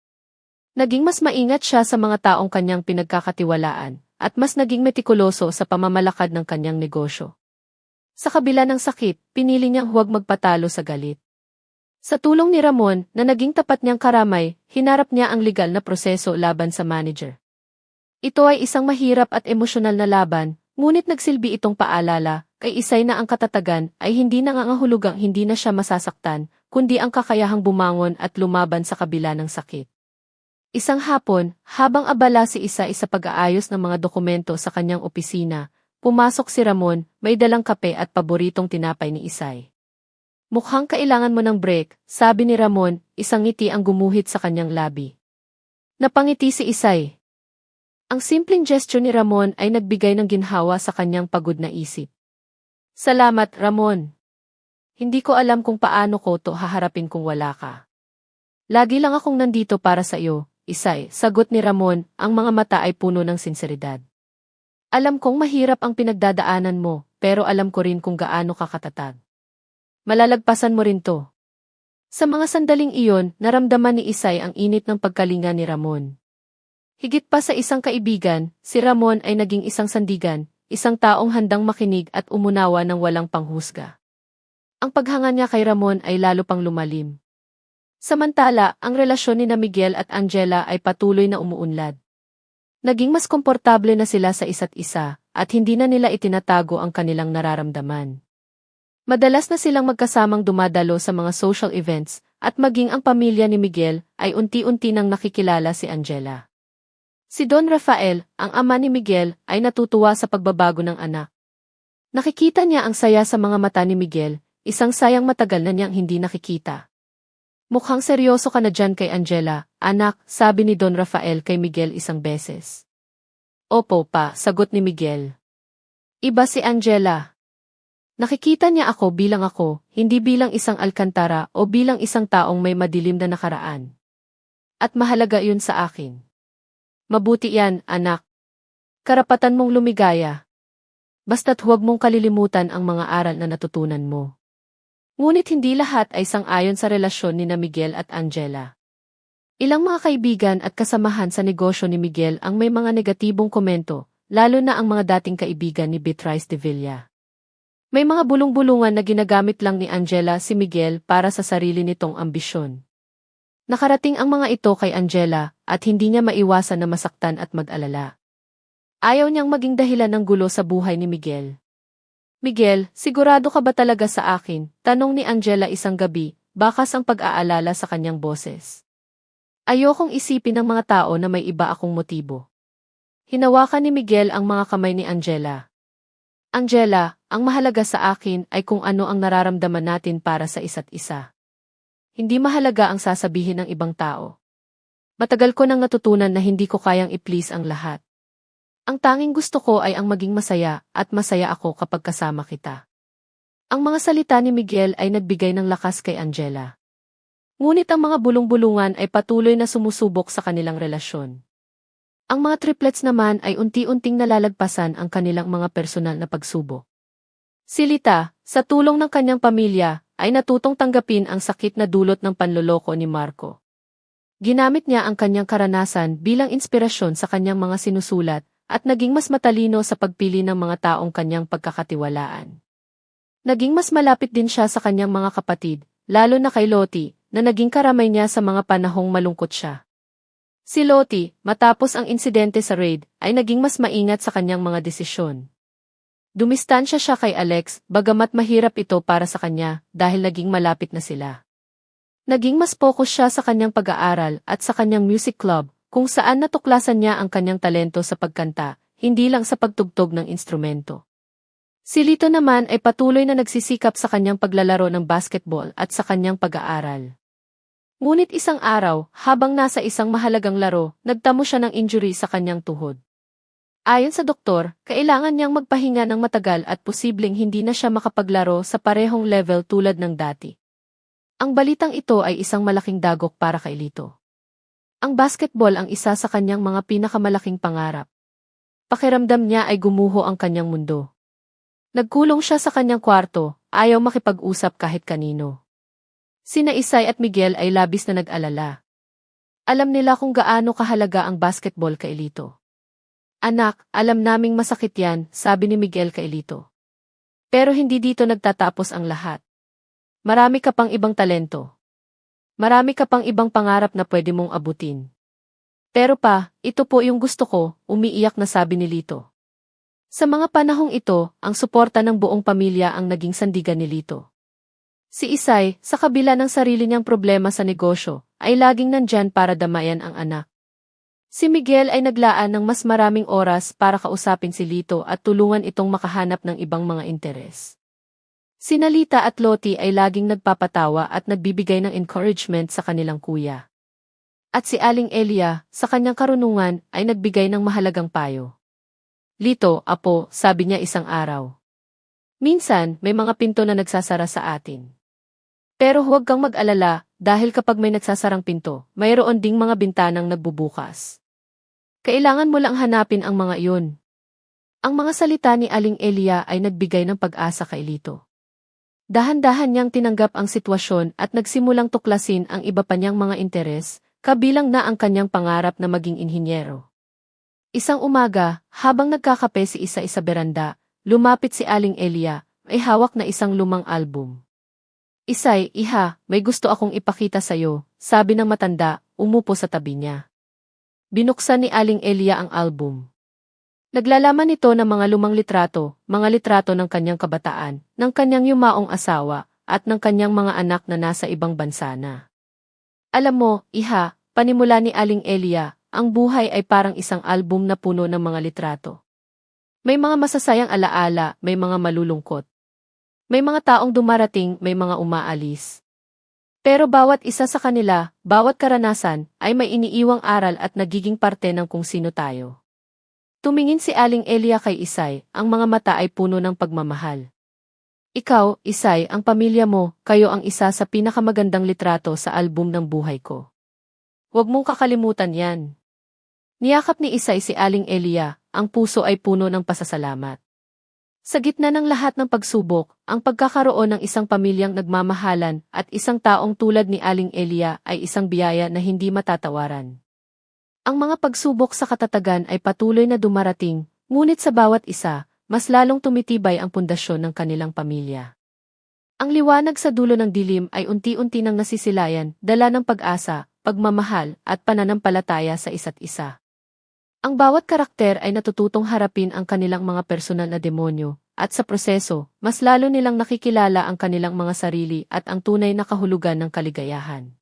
A: Naging mas maingat siya sa mga taong kanyang pinagkakatiwalaan, at mas naging metikuloso sa pamamalakad ng kanyang negosyo. Sa kabila ng sakit, pinili niyang huwag magpatalo sa galit. Sa tulong ni Ramon, na naging tapat niyang karamay, hinarap niya ang legal na proseso laban sa manager. Ito ay isang mahirap at emosyonal na laban, ngunit nagsilbi itong paalala, kay Isay na ang katatagan ay hindi nangangahulugang hindi na siya masasaktan, kundi ang kakayahang bumangon at lumaban sa kabila ng sakit. Isang hapon, habang abala si Isay sa pag-aayos ng mga dokumento sa kanyang opisina, pumasok si Ramon, may dalang kape at paboritong tinapay ni Isay. Mukhang kailangan mo ng break, sabi ni Ramon, isang ngiti ang gumuhit sa kanyang labi. Napangiti si Isay. Ang simpleng gesture ni Ramon ay nagbigay ng ginhawa sa kanyang pagod na isip. Salamat, Ramon. Hindi ko alam kung paano ko to haharapin kung wala ka. Lagi lang akong nandito para sa iyo, Isay, sagot ni Ramon, ang mga mata ay puno ng sinseridad. Alam kong mahirap ang pinagdadaanan mo, pero alam ko rin kung gaano ka katatag. Malalagpasan mo rin to. Sa mga sandaling iyon, naramdaman ni Isay ang init ng pagkalinga ni Ramon. Higit pa sa isang kaibigan, si Ramon ay naging isang sandigan, isang taong handang makinig at umunawa ng walang panghusga. Ang paghanga niya kay Ramon ay lalo pang lumalim. Samantala, ang relasyon ni na Miguel at Angela ay patuloy na umuunlad. Naging mas komportable na sila sa isa't isa, at hindi na nila itinatago ang kanilang nararamdaman. Madalas na silang magkasamang dumadalo sa mga social events, at maging ang pamilya ni Miguel ay unti-unti nang nakikilala si Angela. Si Don Rafael, ang ama ni Miguel, ay natutuwa sa pagbabago ng anak. Nakikita niya ang saya sa mga mata ni Miguel, isang sayang matagal na niyang hindi nakikita. Mukhang seryoso ka na dyan kay Angela, anak, sabi ni Don Rafael kay Miguel isang beses. Opo pa, sagot ni Miguel. Iba si Angela. Nakikita niya ako, hindi bilang isang alkantara o bilang isang taong may madilim na nakaraan. At mahalaga yun sa akin. Mabuti yan, anak. Karapatan mong lumigaya. Basta't huwag mong kalilimutan ang mga aral na natutunan mo. Ngunit hindi lahat ay sang-ayon sa relasyon ni na Miguel at Angela. Ilang mga kaibigan at kasamahan sa negosyo ni Miguel ang may mga negatibong komento, lalo na ang mga dating kaibigan ni Beatrice de Villa. May mga bulong-bulungan na ginagamit lang ni Angela si Miguel para sa sarili nitong ambisyon. Nakarating ang mga ito kay Angela at hindi niya maiwasan na masaktan at mag-alala. Ayaw niyang maging dahilan ng gulo sa buhay ni Miguel. Miguel, sigurado ka ba talaga sa akin? Tanong ni Angela isang gabi, bakas ang pag-aalala sa kanyang boses. Ayokong isipin ng mga tao na may iba akong motibo. Hinawakan ni Miguel ang mga kamay ni Angela. Angela, ang mahalaga sa akin ay kung ano ang nararamdaman natin para sa isa't isa. Hindi mahalaga ang sasabihin ng ibang tao. Matagal ko nang natutunan na hindi ko kayang i-please ang lahat. Ang tanging gusto ko ay ang maging masaya at masaya ako kapag kasama kita. Ang mga salita ni Miguel ay nagbigay ng lakas kay Angela. Ngunit ang mga bulong-bulungan ay patuloy na sumusubok sa kanilang relasyon. Ang mga triplets naman ay unti-unting nalalagpasan ang kanilang mga personal na pagsubok. Si Lita, sa tulong ng kanyang pamilya, ay natutong tanggapin ang sakit na dulot ng panloloko ni Marco. Ginamit niya ang kanyang karanasan bilang inspirasyon sa kanyang mga sinusulat at naging mas matalino sa pagpili ng mga taong kanyang pagkakatiwalaan. Naging mas malapit din siya sa kanyang mga kapatid, lalo na kay Lottie, na naging karamay niya sa mga panahong malungkot siya. Si Lottie, matapos ang insidente sa raid, ay naging mas maingat sa kanyang mga desisyon. Dumistansya siya kay Alex, bagamat mahirap ito para sa kanya dahil naging malapit na sila. Naging mas focus siya sa kanyang pag-aaral at sa kanyang music club, kung saan natuklasan niya ang kanyang talento sa pagkanta, hindi lang sa pagtugtog ng instrumento. Si Lito naman ay patuloy na nagsisikap sa kanyang paglalaro ng basketball at sa kanyang pag-aaral. Ngunit isang araw, habang nasa isang mahalagang laro, nagtamo siya ng injury sa kanyang tuhod. Ayon sa doktor, kailangan niyang magpahinga ng matagal at posibleng hindi na siya makapaglaro sa parehong level tulad ng dati. Ang balitang ito ay isang malaking dagok para kay Lito. Ang basketball ang isa sa kanyang mga pinakamalaking pangarap. Pakiramdam niya ay gumuho ang kanyang mundo. Nagkulong siya sa kanyang kwarto, ayaw makipag-usap kahit kanino. Sina Isay at Miguel ay labis na nag-alala. Alam nila kung gaano kahalaga ang basketball kay Lito. Anak, alam naming masakit yan, sabi ni Miguel kay Lito. Pero hindi dito nagtatapos ang lahat. Marami ka pang ibang talento. Marami ka pang ibang pangarap na pwede mong abutin. Pero pa, ito po yung gusto ko, umiiyak na sabi ni Lito. Sa mga panahong ito, ang suporta ng buong pamilya ang naging sandigan ni Lito. Si Isay, sa kabila ng sarili niyang problema sa negosyo, ay laging nandyan para damayan ang anak. Si Miguel ay naglaan ng mas maraming oras para kausapin si Lito at tulungan itong makahanap ng ibang mga interes. Sina Lita at Lottie ay laging nagpapatawa at nagbibigay ng encouragement sa kanilang kuya. At si Aling Elia, sa kanyang karunungan, ay nagbigay ng mahalagang payo. Lito, apo, sabi niya isang araw. Minsan, may mga pinto na nagsasara sa atin. Pero huwag kang mag-alala, dahil kapag may nagsasarang pinto, mayroon ding mga bintanang nagbubukas. Kailangan mo lang hanapin ang mga iyon. Ang mga salita ni Aling Elia ay nagbigay ng pag-asa kay Lito. Dahan-dahan niyang tinanggap ang sitwasyon at nagsimulang tuklasin ang iba pa niyang mga interes, kabilang na ang kanyang pangarap na maging inhinyero. Isang umaga, habang nagkakape si Isay sa beranda, lumapit si Aling Elia, may hawak na isang lumang album. Isay, iha, may gusto akong ipakita sa'yo, sabi ng matanda, umupo sa tabi niya. Binuksan ni Aling Elia ang album. Naglalaman ito ng mga lumang litrato, mga litrato ng kanyang kabataan, ng kanyang yumaong asawa, at ng kanyang mga anak na nasa ibang bansa na. Alam mo, iha, panimula ni Aling Elia, ang buhay ay parang isang album na puno ng mga litrato. May mga masasayang alaala, may mga malulungkot. May mga taong dumarating, may mga umaalis. Pero bawat isa sa kanila, bawat karanasan, ay may iniiwang aral at nagiging parte ng kung sino tayo. Tumingin si Aling Elia kay Isay, ang mga mata ay puno ng pagmamahal. Ikaw, Isay, ang pamilya mo, kayo ang isa sa pinakamagandang litrato sa album ng buhay ko. Huwag mong kakalimutan yan. Niyakap ni Isay si Aling Elia, ang puso ay puno ng pasasalamat. Sa gitna ng lahat ng pagsubok, ang pagkakaroon ng isang pamilyang nagmamahalan at isang taong tulad ni Aling Elia ay isang biyaya na hindi matatawaran. Ang mga pagsubok sa katatagan ay patuloy na dumarating, ngunit sa bawat isa, mas lalong tumitibay ang pundasyon ng kanilang pamilya. Ang liwanag sa dulo ng dilim ay unti-unti nang nasisilayan, dala ng pag-asa, pagmamahal, at pananampalataya sa isa't isa. Ang bawat karakter ay natututong harapin ang kanilang mga personal na demonyo, at sa proseso, mas lalo nilang nakikilala ang kanilang mga sarili at ang tunay na kahulugan ng kaligayahan.